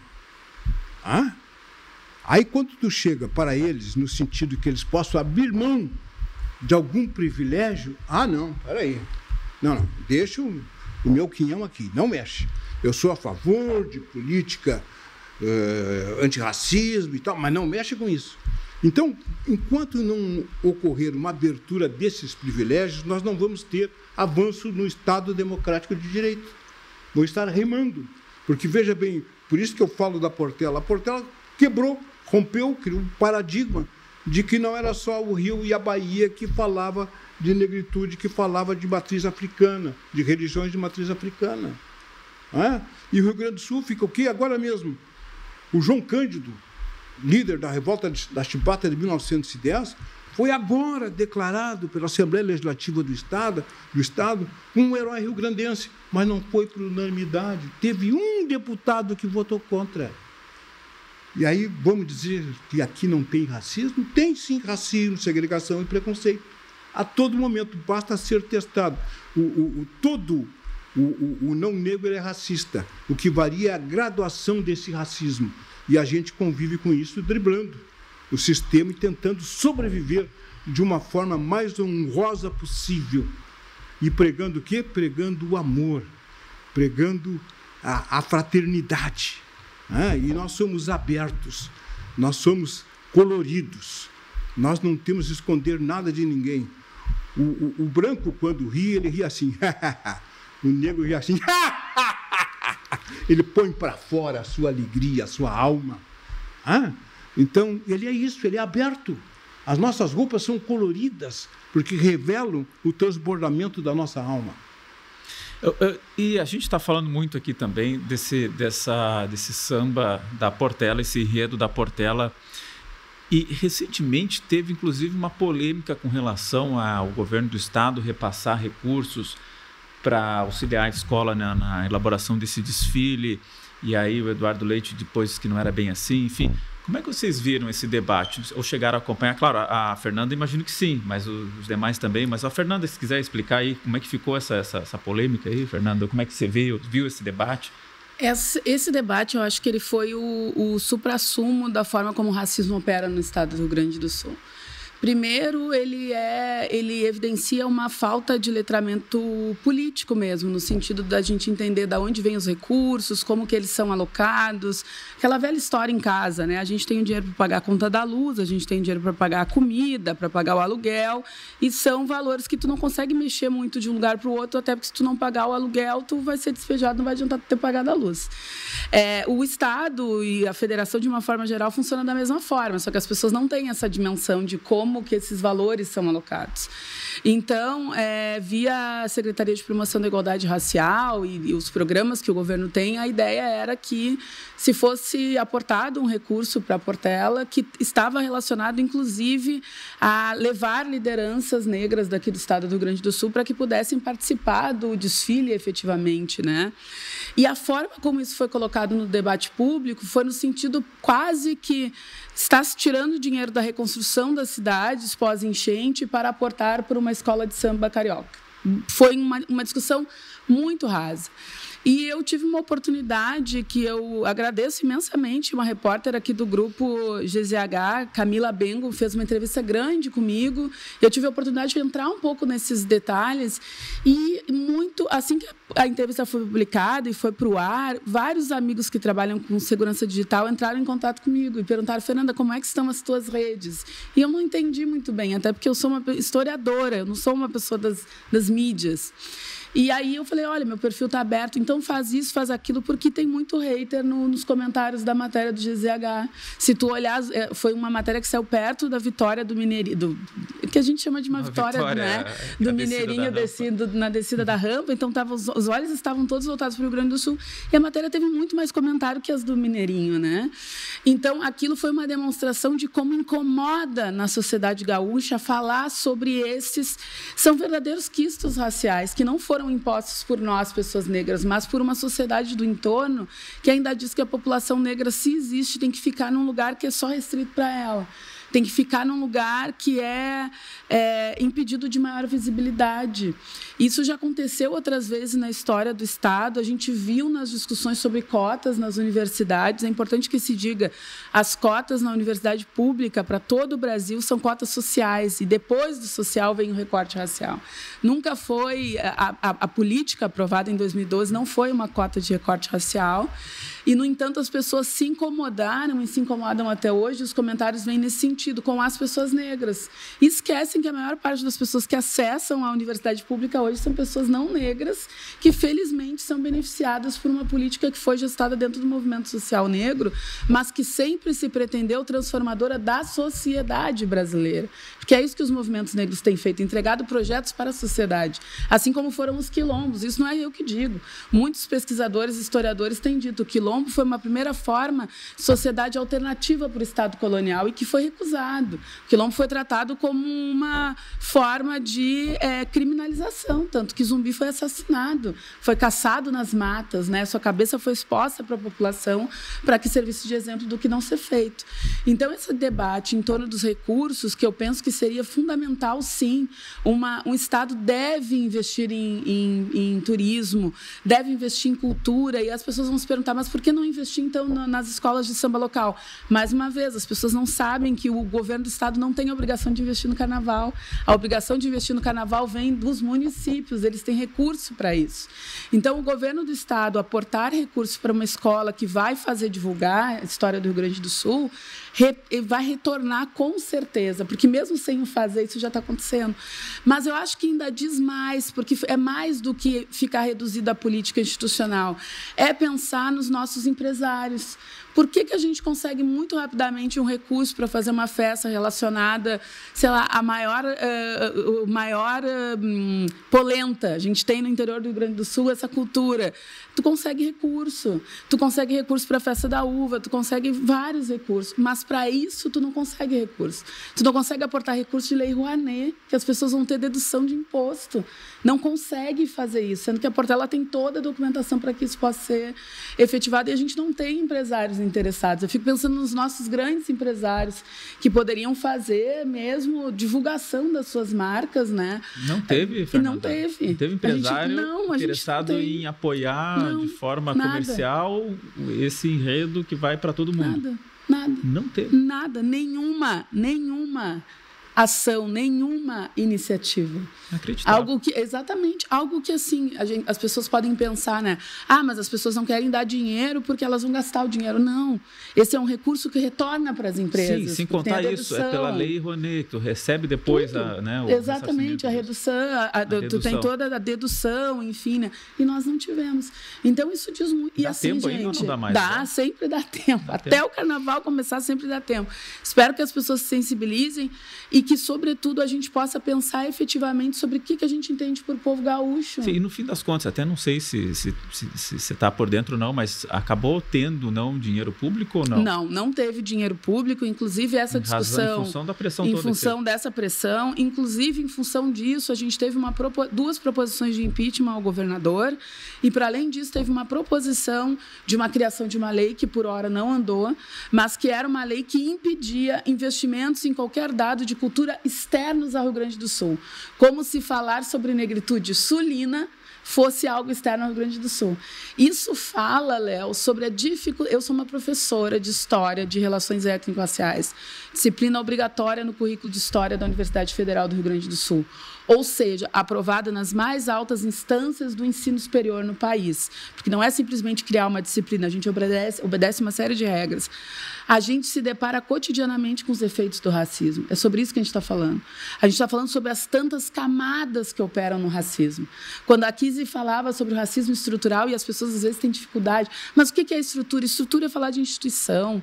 Aí, quando tu chega para eles, no sentido que eles possam abrir mão de algum privilégio, não, peraí. Não, deixa o meu quinhão aqui, não mexe. Eu sou a favor de política antirracismo e tal, mas não mexe com isso. Então, enquanto não ocorrer uma abertura desses privilégios, nós não vamos ter avanço no Estado democrático de direito. Vou estar remando. Porque, veja bem, por isso que eu falo da Portela. A Portela quebrou, rompeu, criou um paradigma de que não era só o Rio e a Bahia que falava de negritude, que falava de matriz africana, de religiões de matriz africana. E o Rio Grande do Sul fica o quê? Agora mesmo, o João Cândido, líder da revolta da Chibata de 1910, foi agora declarado pela Assembleia Legislativa do Estado um herói rio-grandense, mas não foi por unanimidade. Teve um deputado que votou contra. E aí, vamos dizer que aqui não tem racismo? Tem sim racismo, segregação e preconceito. A todo momento, basta ser testado. O não negro é racista. O que varia é a graduação desse racismo. E a gente convive com isso, driblando o sistema e tentando sobreviver de uma forma mais honrosa possível. E pregando o quê? Pregando o amor, pregando a fraternidade. E nós somos abertos, nós somos coloridos, nós não temos que esconder nada de ninguém. O branco, quando ri, ele ri assim. O negro ri assim. Ele põe para fora a sua alegria, a sua alma. Então, ele é isso, ele é aberto. As nossas roupas são coloridas, porque revelam o transbordamento da nossa alma. E a gente está falando muito aqui também desse samba da Portela, esse enredo da Portela. E recentemente teve, inclusive, uma polêmica com relação ao governo do Estado repassar recursos para auxiliar a escola na elaboração desse desfile. E aí o Eduardo Leite depois disse que não era bem assim, enfim. Como é que vocês viram esse debate? Ou chegaram a acompanhar? Claro, a Fernanda imagino que sim, mas os demais também. Mas a Fernanda, se quiser explicar aí como é que ficou essa polêmica aí, Fernanda, como é que você viu esse debate? Esse debate, eu acho que ele foi o suprassumo da forma como o racismo opera no estado do Rio Grande do Sul. Primeiro, ele evidencia uma falta de letramento político mesmo, no sentido da gente entender de onde vêm os recursos, como que eles são alocados. Aquela velha história em casa, né? A gente tem o dinheiro para pagar a conta da luz, a gente tem o dinheiro para pagar a comida, para pagar o aluguel, e são valores que tu não consegue mexer muito de um lugar para o outro, até porque se tu não pagar o aluguel, tu vai ser despejado, não vai adiantar tu ter pagado a luz. O Estado e a Federação, de uma forma geral, funcionam da mesma forma, só que as pessoas não têm essa dimensão de como que esses valores são alocados. Então, via a Secretaria de Promoção da Igualdade Racial e os programas que o governo tem, a ideia era que se fosse aportado um recurso para a Portela, que estava relacionado, inclusive, a levar lideranças negras daqui do estado do Rio Grande do Sul para que pudessem participar do desfile efetivamente, né? E a forma como isso foi colocado no debate público foi no sentido quase que está se tirando dinheiro da reconstrução das cidades pós-enchente para aportar para uma escola de samba carioca. Foi uma discussão muito rasa. E eu tive uma oportunidade que eu agradeço imensamente, uma repórter aqui do grupo GZH, Camila Bengo, fez uma entrevista grande comigo. Eu tive a oportunidade de entrar um pouco nesses detalhes e assim que a entrevista foi publicada e foi para o ar, vários amigos que trabalham com segurança digital entraram em contato comigo e perguntaram: Fernanda, como é que estão as tuas redes? E eu não entendi muito bem, até porque eu sou uma historiadora, eu não sou uma pessoa das mídias. E aí eu falei: olha, meu perfil está aberto, então faz isso, faz aquilo, porque tem muito hater nos comentários da matéria do GZH. Se tu olhar, foi uma matéria que saiu perto da vitória do Mineirinho, que a gente chama de uma vitória, né? Do Mineirinho na descida da rampa. Então os olhos estavam todos voltados para o Rio Grande do Sul. E a matéria teve muito mais comentário que as do Mineirinho, né? Então aquilo foi uma demonstração de como incomoda na sociedade gaúcha falar sobre esses. São verdadeiros quistos raciais que não foram impostos por nós, pessoas negras, mas por uma sociedade do entorno que ainda diz que a população negra, se existe, tem que ficar num lugar que é só restrito para ela. tem que ficar num lugar que é impedido de maior visibilidade. Isso já aconteceu outras vezes na história do Estado, a gente viu nas discussões sobre cotas nas universidades, é importante que se diga, as cotas na universidade pública para todo o Brasil são cotas sociais, e depois do social vem o recorte racial. Nunca foi, a política aprovada em 2012 não foi uma cota de recorte racial, e, no entanto, as pessoas se incomodaram e se incomodam até hoje, os comentários vêm nesse sentido, com as pessoas negras. E esquecem que a maior parte das pessoas que acessam a universidade pública hoje são pessoas não negras, que, felizmente, são beneficiadas por uma política que foi gestada dentro do movimento social negro, mas que sempre se pretendeu transformadora da sociedade brasileira. Porque é isso que os movimentos negros têm feito, entregado projetos para a sociedade, assim como foram os quilombos. Isso não é eu que digo. Muitos pesquisadores e historiadores têm dito que o quilombo foi uma primeira forma de sociedade alternativa para o Estado colonial e que foi recusado. O quilombo foi tratado como uma forma de criminalização, tanto que Zumbi foi assassinado, foi caçado nas matas, né? Sua cabeça foi exposta para a população para que servisse de exemplo do que não ser feito. Então, esse debate em torno dos recursos, que eu penso que seria fundamental, sim, um Estado deve investir em turismo, deve investir em cultura, e as pessoas vão se perguntar, mas por que não investir, então, nas escolas de samba local? Mais uma vez, as pessoas não sabem que o governo do Estado não tem a obrigação de investir no carnaval. A obrigação de investir no carnaval vem dos municípios, eles têm recurso para isso. Então, o governo do Estado aportar recursos para uma escola que vai fazer divulgar a história do Rio Grande do Sul, vai retornar com certeza, porque mesmo sem o fazer, isso já está acontecendo. Mas eu acho que ainda diz mais, porque é mais do que ficar reduzido à política institucional, é pensar nos nossos empresários. Por que a gente consegue muito rapidamente um recurso para fazer uma festa relacionada, sei lá, a maior polenta? A gente tem no interior do Rio Grande do Sul essa cultura. Tu consegue recurso para a festa da uva, tu consegue vários recursos, mas para isso tu não consegue recurso. Tu não consegue aportar recurso de lei Rouanet, que as pessoas vão ter dedução de imposto. Não consegue fazer isso, sendo que a Portela tem toda a documentação para que isso possa ser efetivado, e a gente não tem empresários interessados. Eu fico pensando nos nossos grandes empresários que poderiam fazer mesmo divulgação das suas marcas, né? Não teve, Fernanda? Não teve. Não teve empresário interessado em apoiar de forma comercial esse enredo que vai para todo mundo? Nada. Não teve? Nada, nenhuma ação, nenhuma iniciativa. Inacreditável. Exatamente, algo que assim, as pessoas podem pensar, né? Mas as pessoas não querem dar dinheiro porque elas vão gastar o dinheiro. Não, esse é um recurso que retorna para as empresas. Sim, sem contar isso, é pela lei Rouanet, tu recebe depois exatamente, a redução, tu tem toda a dedução, enfim, né? E nós não tivemos. Então, isso diz muito. E dá assim, tempo gente, ainda ou não dá mais? Dá, sempre dá tempo. Até o carnaval começar, sempre dá tempo. Espero que as pessoas se sensibilizem e que, sobretudo, a gente possa pensar efetivamente sobre o que a gente entende por povo gaúcho. Sim, e no fim das contas, até não sei se você está por dentro ou não, mas acabou tendo dinheiro público ou não? Não teve dinheiro público, inclusive essa discussão... Em função da pressão toda. Em função dessa pressão, inclusive em função disso, a gente teve duas proposições de impeachment ao governador, e, para além disso, teve uma proposição de uma criação de uma lei que, por hora, não andou, mas que era uma lei que impedia investimentos em qualquer dado de cultura externos ao Rio Grande do Sul. Como se falar sobre negritude sulina fosse algo externo ao Rio Grande do Sul. Isso fala, Léo, sobre a dificuldade... Eu sou uma professora de História de Relações Étnico-Raciais, disciplina obrigatória no currículo de História da Universidade Federal do Rio Grande do Sul, ou seja, aprovada nas mais altas instâncias do ensino superior no país, porque não é simplesmente criar uma disciplina, a gente obedece uma série de regras. A gente se depara cotidianamente com os efeitos do racismo. É sobre isso que a gente está falando. A gente está falando sobre as tantas camadas que operam no racismo. Quando a Kizzy falava sobre o racismo estrutural, e as pessoas às vezes têm dificuldade, mas o que é estrutura? Estrutura é falar de instituição,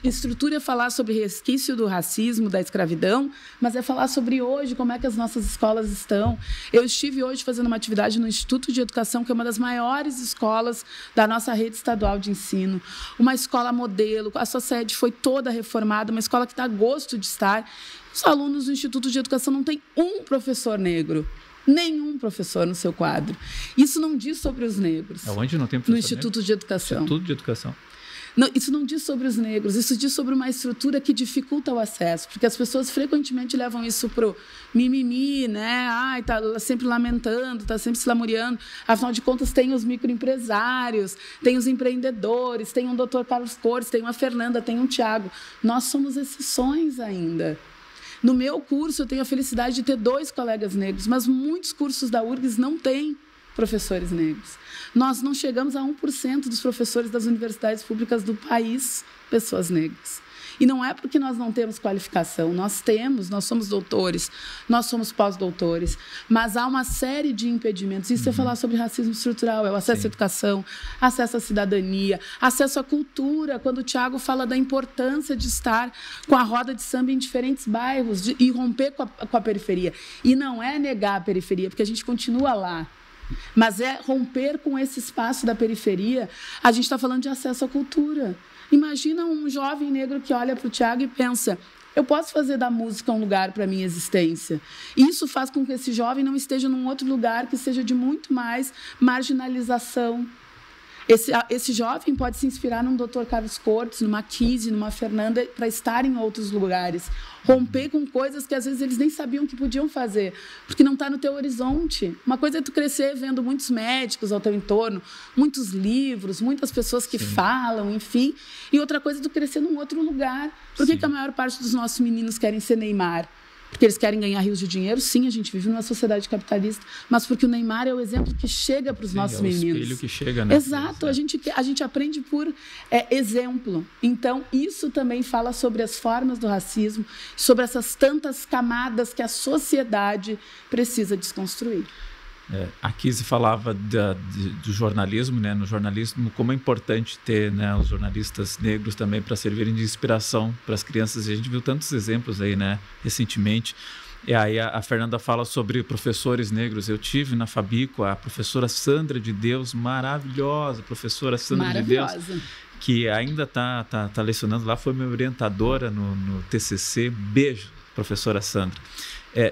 estrutura é falar sobre resquício do racismo, da escravidão, mas é falar sobre hoje, como é que as nossas escolas estão. Eu estive hoje fazendo uma atividade no Instituto de Educação, que é uma das maiores escolas da nossa rede estadual de ensino, uma escola modelo, a sua sede foi toda reformada, uma escola que dá gosto de estar. Os alunos do Instituto de Educação não têm um professor negro. Nenhum professor no seu quadro. Isso não diz sobre os negros. Onde não tem professor no Instituto de Educação. Instituto de Educação. Não, isso não diz sobre os negros, isso diz sobre uma estrutura que dificulta o acesso, porque as pessoas frequentemente levam isso para o mimimi, né? Ai, tá sempre lamentando, tá sempre se lamuriando. Afinal de contas, tem os microempresários, tem os empreendedores, tem um Dr. Carlos Cores, tem uma Fernanda, tem um Tiago. Nós somos exceções ainda. No meu curso, eu tenho a felicidade de ter 2 colegas negros, mas muitos cursos da URGS não têm professores negros. Nós não chegamos a 1% dos professores das universidades públicas do país, pessoas negras. E não é porque nós não temos qualificação, nós temos, nós somos doutores, nós somos pós-doutores, mas há uma série de impedimentos. Isso é falar sobre racismo estrutural, é o acesso à educação, acesso à cidadania, acesso à cultura, quando o Tiago fala da importância de estar com a roda de samba em diferentes bairros e romper com a periferia. E não é negar a periferia, porque a gente continua lá. Mas é romper com esse espaço da periferia. A gente está falando de acesso à cultura. Imagina um jovem negro que olha para o Tiago e pensa: eu posso fazer da música um lugar para a minha existência. Isso faz com que esse jovem não esteja num outro lugar que seja de muito mais marginalização. Esse jovem pode se inspirar num Dr. Carlos Cortes, numa Kizzy, numa Fernanda, para estar em outros lugares. Romper com coisas que, às vezes, eles nem sabiam que podiam fazer, porque não está no teu horizonte. Uma coisa é tu crescer vendo muitos médicos ao teu entorno, muitos livros, muitas pessoas que falam, enfim. E outra coisa é tu crescer num outro lugar. Por que a maior parte dos nossos meninos querem ser Neymar? Porque eles querem ganhar rios de dinheiro? Sim, a gente vive numa sociedade capitalista, mas porque o Neymar é o exemplo que chega para os nossos meninos. É o espelho que chega, né? Exato, a gente aprende por exemplo. Então, isso também fala sobre as formas do racismo, sobre essas tantas camadas que a sociedade precisa desconstruir. Aqui se falava do jornalismo, né? No jornalismo, como é importante ter, né, os jornalistas negros também para servirem de inspiração para as crianças. E a gente viu tantos exemplos aí, né, recentemente. E aí a Fernanda fala sobre professores negros. Eu tive na Fabico a professora Sandra de Deus, maravilhosa professora Sandra de Deus, que ainda tá lecionando lá, foi minha orientadora no TCC. Beijo, professora Sandra.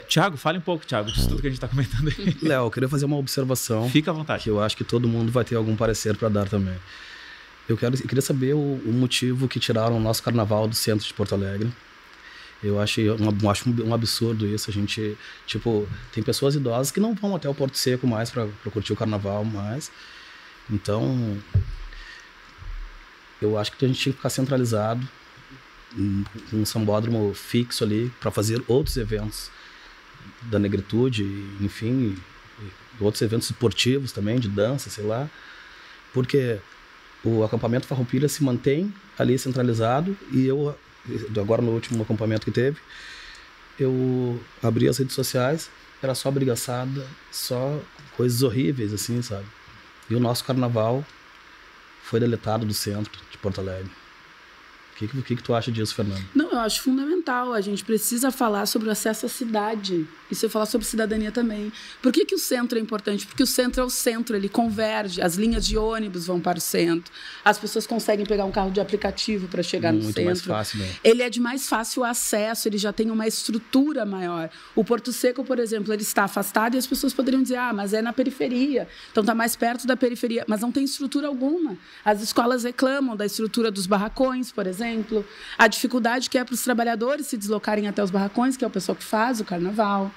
Tiago, fale um pouco, Tiago, disso tudo que a gente está comentando aí. Léo, eu queria fazer uma observação. Fica à vontade. Que eu acho que todo mundo vai ter algum parecer para dar também. Eu queria saber o motivo que tiraram o nosso carnaval do centro de Porto Alegre. Eu acho um absurdo isso. A gente, tem pessoas idosas que não vão até o Porto Seco mais para curtir o carnaval mais. Então, eu acho que a gente tinha que ficar centralizado, um sambódromo fixo ali, para fazer outros eventos da negritude, enfim, outros eventos esportivos também, de dança, sei lá, porque o acampamento Farroupilha se mantém ali centralizado. E eu, agora no último acampamento que teve, eu abri as redes sociais, era só brigaçada, só coisas horríveis, assim, sabe? E o nosso carnaval foi deletado do centro de Porto Alegre. O que tu acha disso, Fernando? Não, eu acho fundamental. A gente precisa falar sobre o acesso à cidade. E se eu falar sobre cidadania também. Por que o centro é importante? Porque o centro é o centro, ele converge. As linhas de ônibus vão para o centro. As pessoas conseguem pegar um carro de aplicativo para chegar no centro. Muito mais fácil, né? Ele é de mais fácil acesso, ele já tem uma estrutura maior. O Porto Seco, por exemplo, ele está afastado e as pessoas poderiam dizer: mas é na periferia, então está mais perto da periferia. Mas não tem estrutura alguma. As escolas reclamam da estrutura dos barracões, por exemplo. A dificuldade que é para os trabalhadores se deslocarem até os barracões, que é o pessoal que faz o carnaval.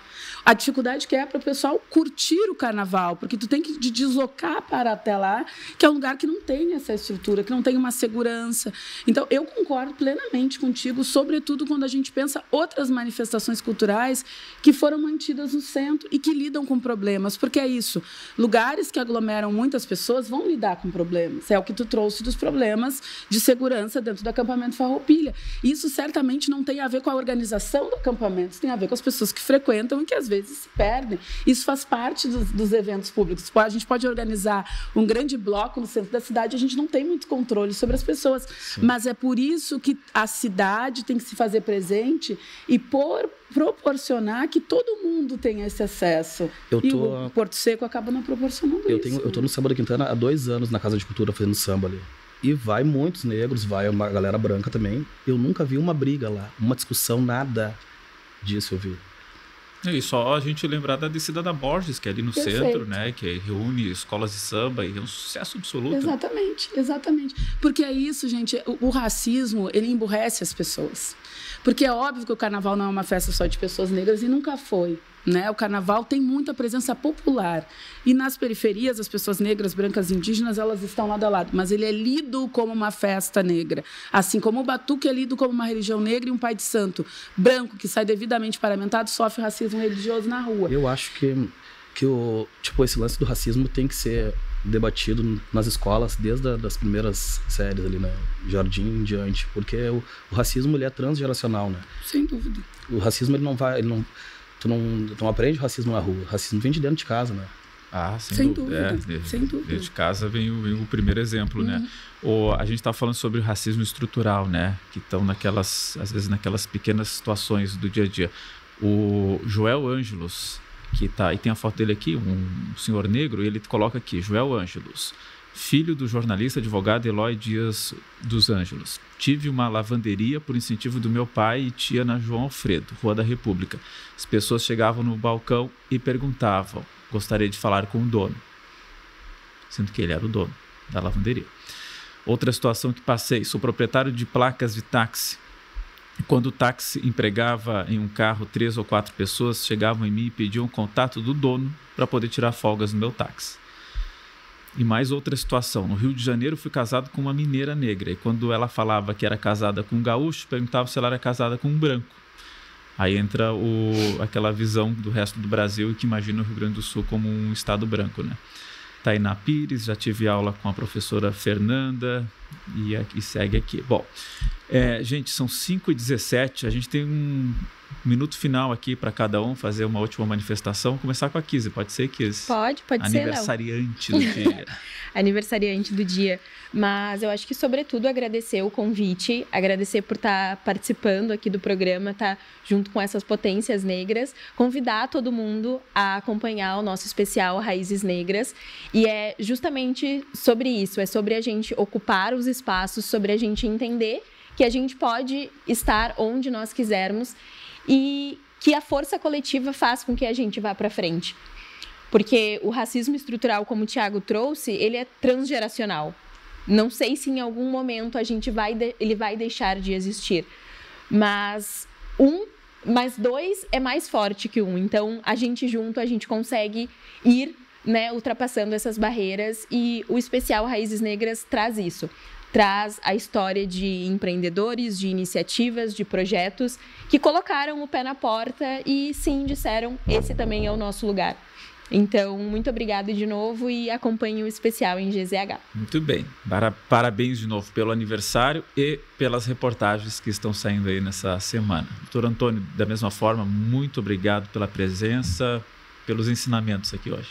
A dificuldade que é para o pessoal curtir o carnaval, porque tu tem que te deslocar para até lá, que é um lugar que não tem essa estrutura, que não tem uma segurança. Então, eu concordo plenamente contigo, sobretudo quando a gente pensa outras manifestações culturais que foram mantidas no centro e que lidam com problemas, porque é isso, lugares que aglomeram muitas pessoas vão lidar com problemas. É o que tu trouxe dos problemas de segurança dentro do acampamento Farroupilha. Isso certamente não tem a ver com a organização do acampamento, isso tem a ver com as pessoas que frequentam e que às vezes se perdem. Isso faz parte dos eventos públicos. A gente pode organizar um grande bloco no centro da cidade, a gente não tem muito controle sobre as pessoas. Sim. Mas é por isso que a cidade tem que se fazer presente e proporcionar que todo mundo tenha esse acesso. E o Porto Seco acaba não proporcionando isso. Eu estou no Samba da Quintana há 2 anos na Casa de Cultura fazendo samba ali. E vai muitos negros, vai uma galera branca também. Eu nunca vi uma briga lá, uma discussão, nada disso eu vi. E só a gente lembrar da descida da Borges, que é ali no centro, né? Que reúne escolas de samba e é um sucesso absoluto. Exatamente. Porque é isso, gente. O racismo, ele emburrece as pessoas. Porque é óbvio que o carnaval não é uma festa só de pessoas negras e nunca foi, né? O carnaval tem muita presença popular. E nas periferias, as pessoas negras, brancas, indígenas, elas estão lado a lado. Mas ele é lido como uma festa negra. Assim como o batuque é lido como uma religião negra e um pai de santo branco que sai devidamente paramentado sofre racismo religioso na rua. Eu acho que esse lance do racismo tem que ser debatido nas escolas desde as primeiras séries ali, né? Jardim em diante, porque o racismo ele é transgeracional, né? Sem dúvida. O racismo tu não aprende o racismo na rua, o racismo vem de dentro de casa, né? Sem dúvida. Dentro de casa vem o primeiro exemplo, né? A gente está falando sobre o racismo estrutural, né? Que estão às vezes naquelas pequenas situações do dia a dia. O Joel Ângelos, que tá, e tem a foto dele aqui, um senhor negro, e ele coloca aqui, Joel Ângelos, filho do jornalista advogado Eloy Dias dos Ângelos. Tive uma lavanderia por incentivo do meu pai e tia na João Alfredo, Rua da República. As pessoas chegavam no balcão e perguntavam, gostaria de falar com o dono, sendo que ele era o dono da lavanderia. Outra situação que passei, sou proprietário de placas de táxi. Quando o táxi empregava em um carro 3 ou 4 pessoas, chegavam em mim e pediam o contato do dono para poder tirar folgas no meu táxi. E mais outra situação, no Rio de Janeiro fui casado com uma mineira negra, e quando ela falava que era casada com um gaúcho, perguntava se ela era casada com um branco. Aí entra aquela visão do resto do Brasil, que imagina o Rio Grande do Sul como um estado branco, né? Tainá Pires, já tive aula com a professora Fernanda e segue aqui. Bom, gente, são 5h17, a gente tem um minuto final aqui para cada um fazer uma última manifestação. Vou começar com a Kizzy, pode ser, Kizzy? Pode ser, aniversariante do dia. Aniversariante do dia. Mas eu acho que, sobretudo, agradecer o convite, agradecer por estar participando aqui do programa, estar junto com essas potências negras, convidar todo mundo a acompanhar o nosso especial Raízes Negras. E é justamente sobre isso, é sobre a gente ocupar os espaços, sobre a gente entender que a gente pode estar onde nós quisermos e que a força coletiva faz com que a gente vá para frente. Porque o racismo estrutural, como o Thiago trouxe, ele é transgeracional. Não sei se em algum momento ele vai deixar de existir. Mas mais dois é mais forte que um. Então, a gente junto, a gente consegue ir, né, ultrapassando essas barreiras. E o especial Raízes Negras traz isso. Traz a história de empreendedores, de iniciativas, de projetos que colocaram o pé na porta e sim, disseram, esse também é o nosso lugar. Então, muito obrigada de novo e acompanhe o especial em GZH. Muito bem. Parabéns de novo pelo aniversário e pelas reportagens que estão saindo aí nessa semana. Doutor Antônio, da mesma forma, muito obrigado pela presença, pelos ensinamentos aqui hoje.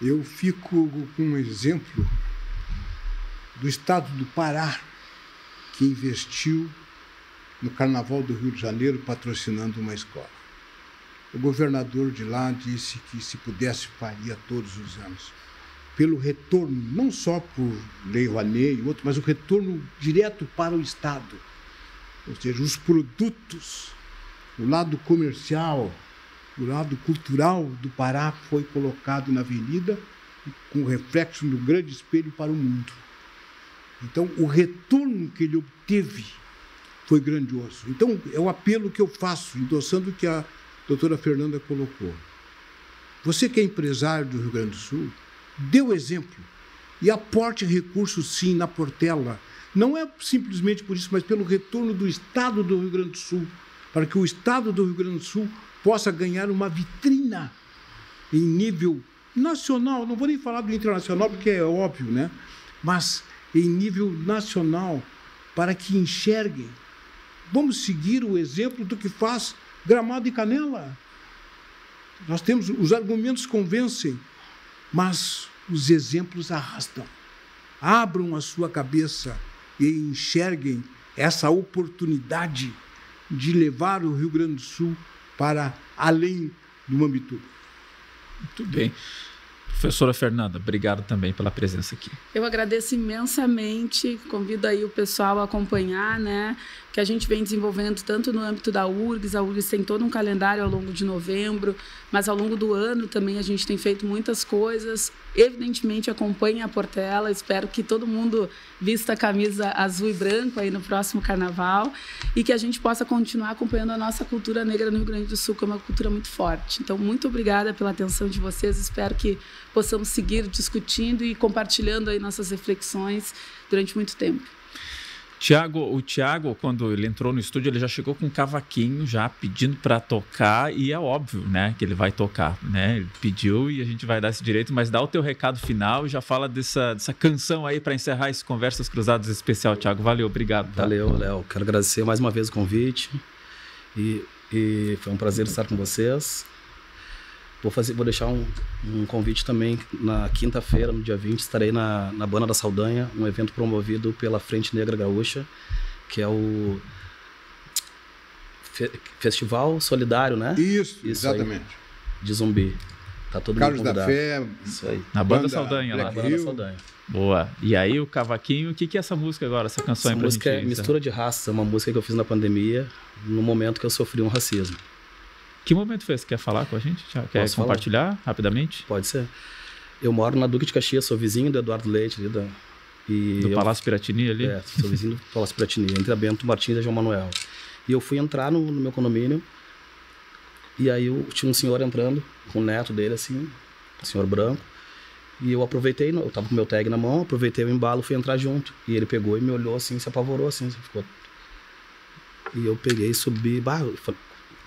Eu fico com um exemplo do estado do Pará, que investiu no Carnaval do Rio de Janeiro patrocinando uma escola. O governador de lá disse que, se pudesse, faria todos os anos. Pelo retorno, não só por Lei Rouanet e outro, mas o retorno direto para o Estado. Ou seja, os produtos, o lado comercial, o lado cultural do Pará foi colocado na avenida com reflexo no grande espelho para o mundo. Então, o retorno que ele obteve foi grandioso. Então, é o apelo que eu faço, endossando o que a doutora Fernanda colocou. Você que é empresário do Rio Grande do Sul, dê o exemplo e aporte recursos, sim, na Portela. Não é simplesmente por isso, mas pelo retorno do Estado do Rio Grande do Sul, para que o Estado do Rio Grande do Sul possa ganhar uma vitrina em nível nacional. Não vou nem falar do internacional, porque é óbvio, né? Mas em nível nacional, para que enxerguem. Vamos seguir o exemplo do que faz Gramado e Canela. Nós temos, os argumentos convencem, mas os exemplos arrastam. Abram a sua cabeça e enxerguem essa oportunidade de levar o Rio Grande do Sul para além do Mambituba. Muito bem. Professora Fernanda, obrigado também pela presença aqui. Eu agradeço imensamente, convido aí o pessoal a acompanhar, né, que a gente vem desenvolvendo tanto no âmbito da URGS, a URGS tem todo um calendário ao longo de novembro, mas ao longo do ano também a gente tem feito muitas coisas. Evidentemente, acompanhem a Portela, espero que todo mundo vista a camisa azul e branco aí no próximo carnaval e que a gente possa continuar acompanhando a nossa cultura negra no Rio Grande do Sul, que é uma cultura muito forte. Então, muito obrigada pela atenção de vocês, espero que possamos seguir discutindo e compartilhando aí nossas reflexões durante muito tempo. O Tiago, quando ele entrou no estúdio, ele já chegou com um cavaquinho já pedindo para tocar e é óbvio, né, que ele vai tocar, né? Ele pediu e a gente vai dar esse direito, mas dá o teu recado final e já fala dessa canção aí para encerrar esse Conversas Cruzadas especial, Tiago. Valeu, obrigado. Tá? Valeu, Léo. Quero agradecer mais uma vez o convite e foi um prazer estar com vocês. Vou deixar um convite também. Na quinta-feira, no dia 20, estarei na Banda da Saldanha, um evento promovido pela Frente Negra Gaúcha, que é o Festival Solidário, né? Isso exatamente. Aí, de Zumbi. Tá todo Carlos mundo convidado. da Fé. Isso aí. Na Banda Saldanha, lá. Banda da Saldanha. Boa. E aí o cavaquinho, o que é essa música agora, essa canção? Essa música é Mistura de Raças, é uma música que eu fiz na pandemia, no momento que eu sofri um racismo. Que momento foi esse? Quer falar com a gente? Quer compartilhar rapidamente? Pode ser. Eu moro na Duque de Caxias, sou vizinho do Eduardo Leite. Do Palácio Piratini ali? É, sou vizinho do Palácio Piratini, entre a Bento Martins e a João Manuel. E eu fui entrar no meu condomínio, e aí tinha um senhor entrando, com o neto dele, assim, um senhor branco, e eu aproveitei, eu tava com o meu tag na mão, aproveitei o embalo, fui entrar junto. E ele pegou e me olhou assim, se apavorou assim, ficou... E eu peguei e subi,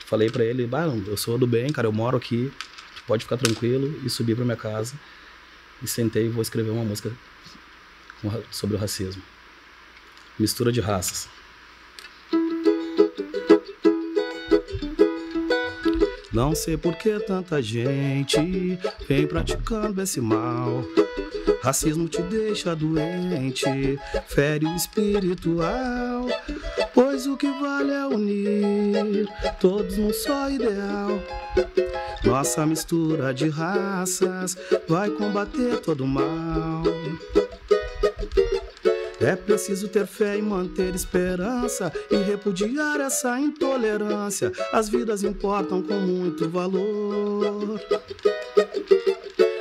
falei pra ele, eu sou do bem, cara, eu moro aqui, pode ficar tranquilo, e subi pra minha casa e sentei e vou escrever uma música sobre o racismo. Mistura de raças. Não sei por que tanta gente vem praticando esse mal. Racismo te deixa doente, fere o espiritual. Pois o que vale é unir todos num só ideal. Nossa mistura de raças vai combater todo o mal. É preciso ter fé e manter esperança e repudiar essa intolerância. As vidas importam com muito valor.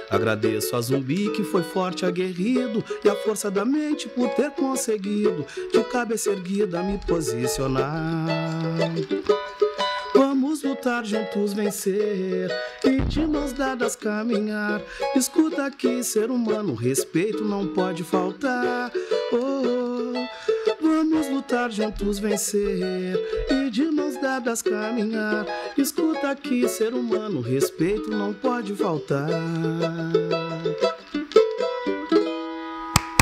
Agradeço a Zumbi que foi forte, aguerrido, e a força da mente por ter conseguido de cabeça erguida me posicionar. Vamos lutar juntos, vencer e de mãos dadas caminhar. Escuta aqui, ser humano, respeito não pode faltar. Vamos lutar juntos, vencer e de mãos dadas caminhar. Escuta aqui, ser humano, respeito não pode faltar.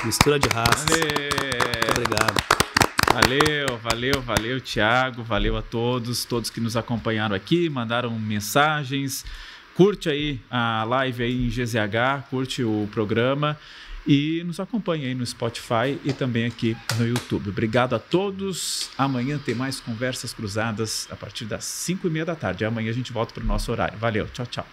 Mistura de raças. Muito obrigado. Valeu, Tiago, valeu a todos que nos acompanharam aqui, mandaram mensagens. Curte aí a live aí em GZH, curte o programa e nos acompanha aí no Spotify e também aqui no YouTube. Obrigado a todos. Amanhã tem mais Conversas Cruzadas a partir das 5:30 da tarde. Amanhã a gente volta para o nosso horário. Valeu, tchau.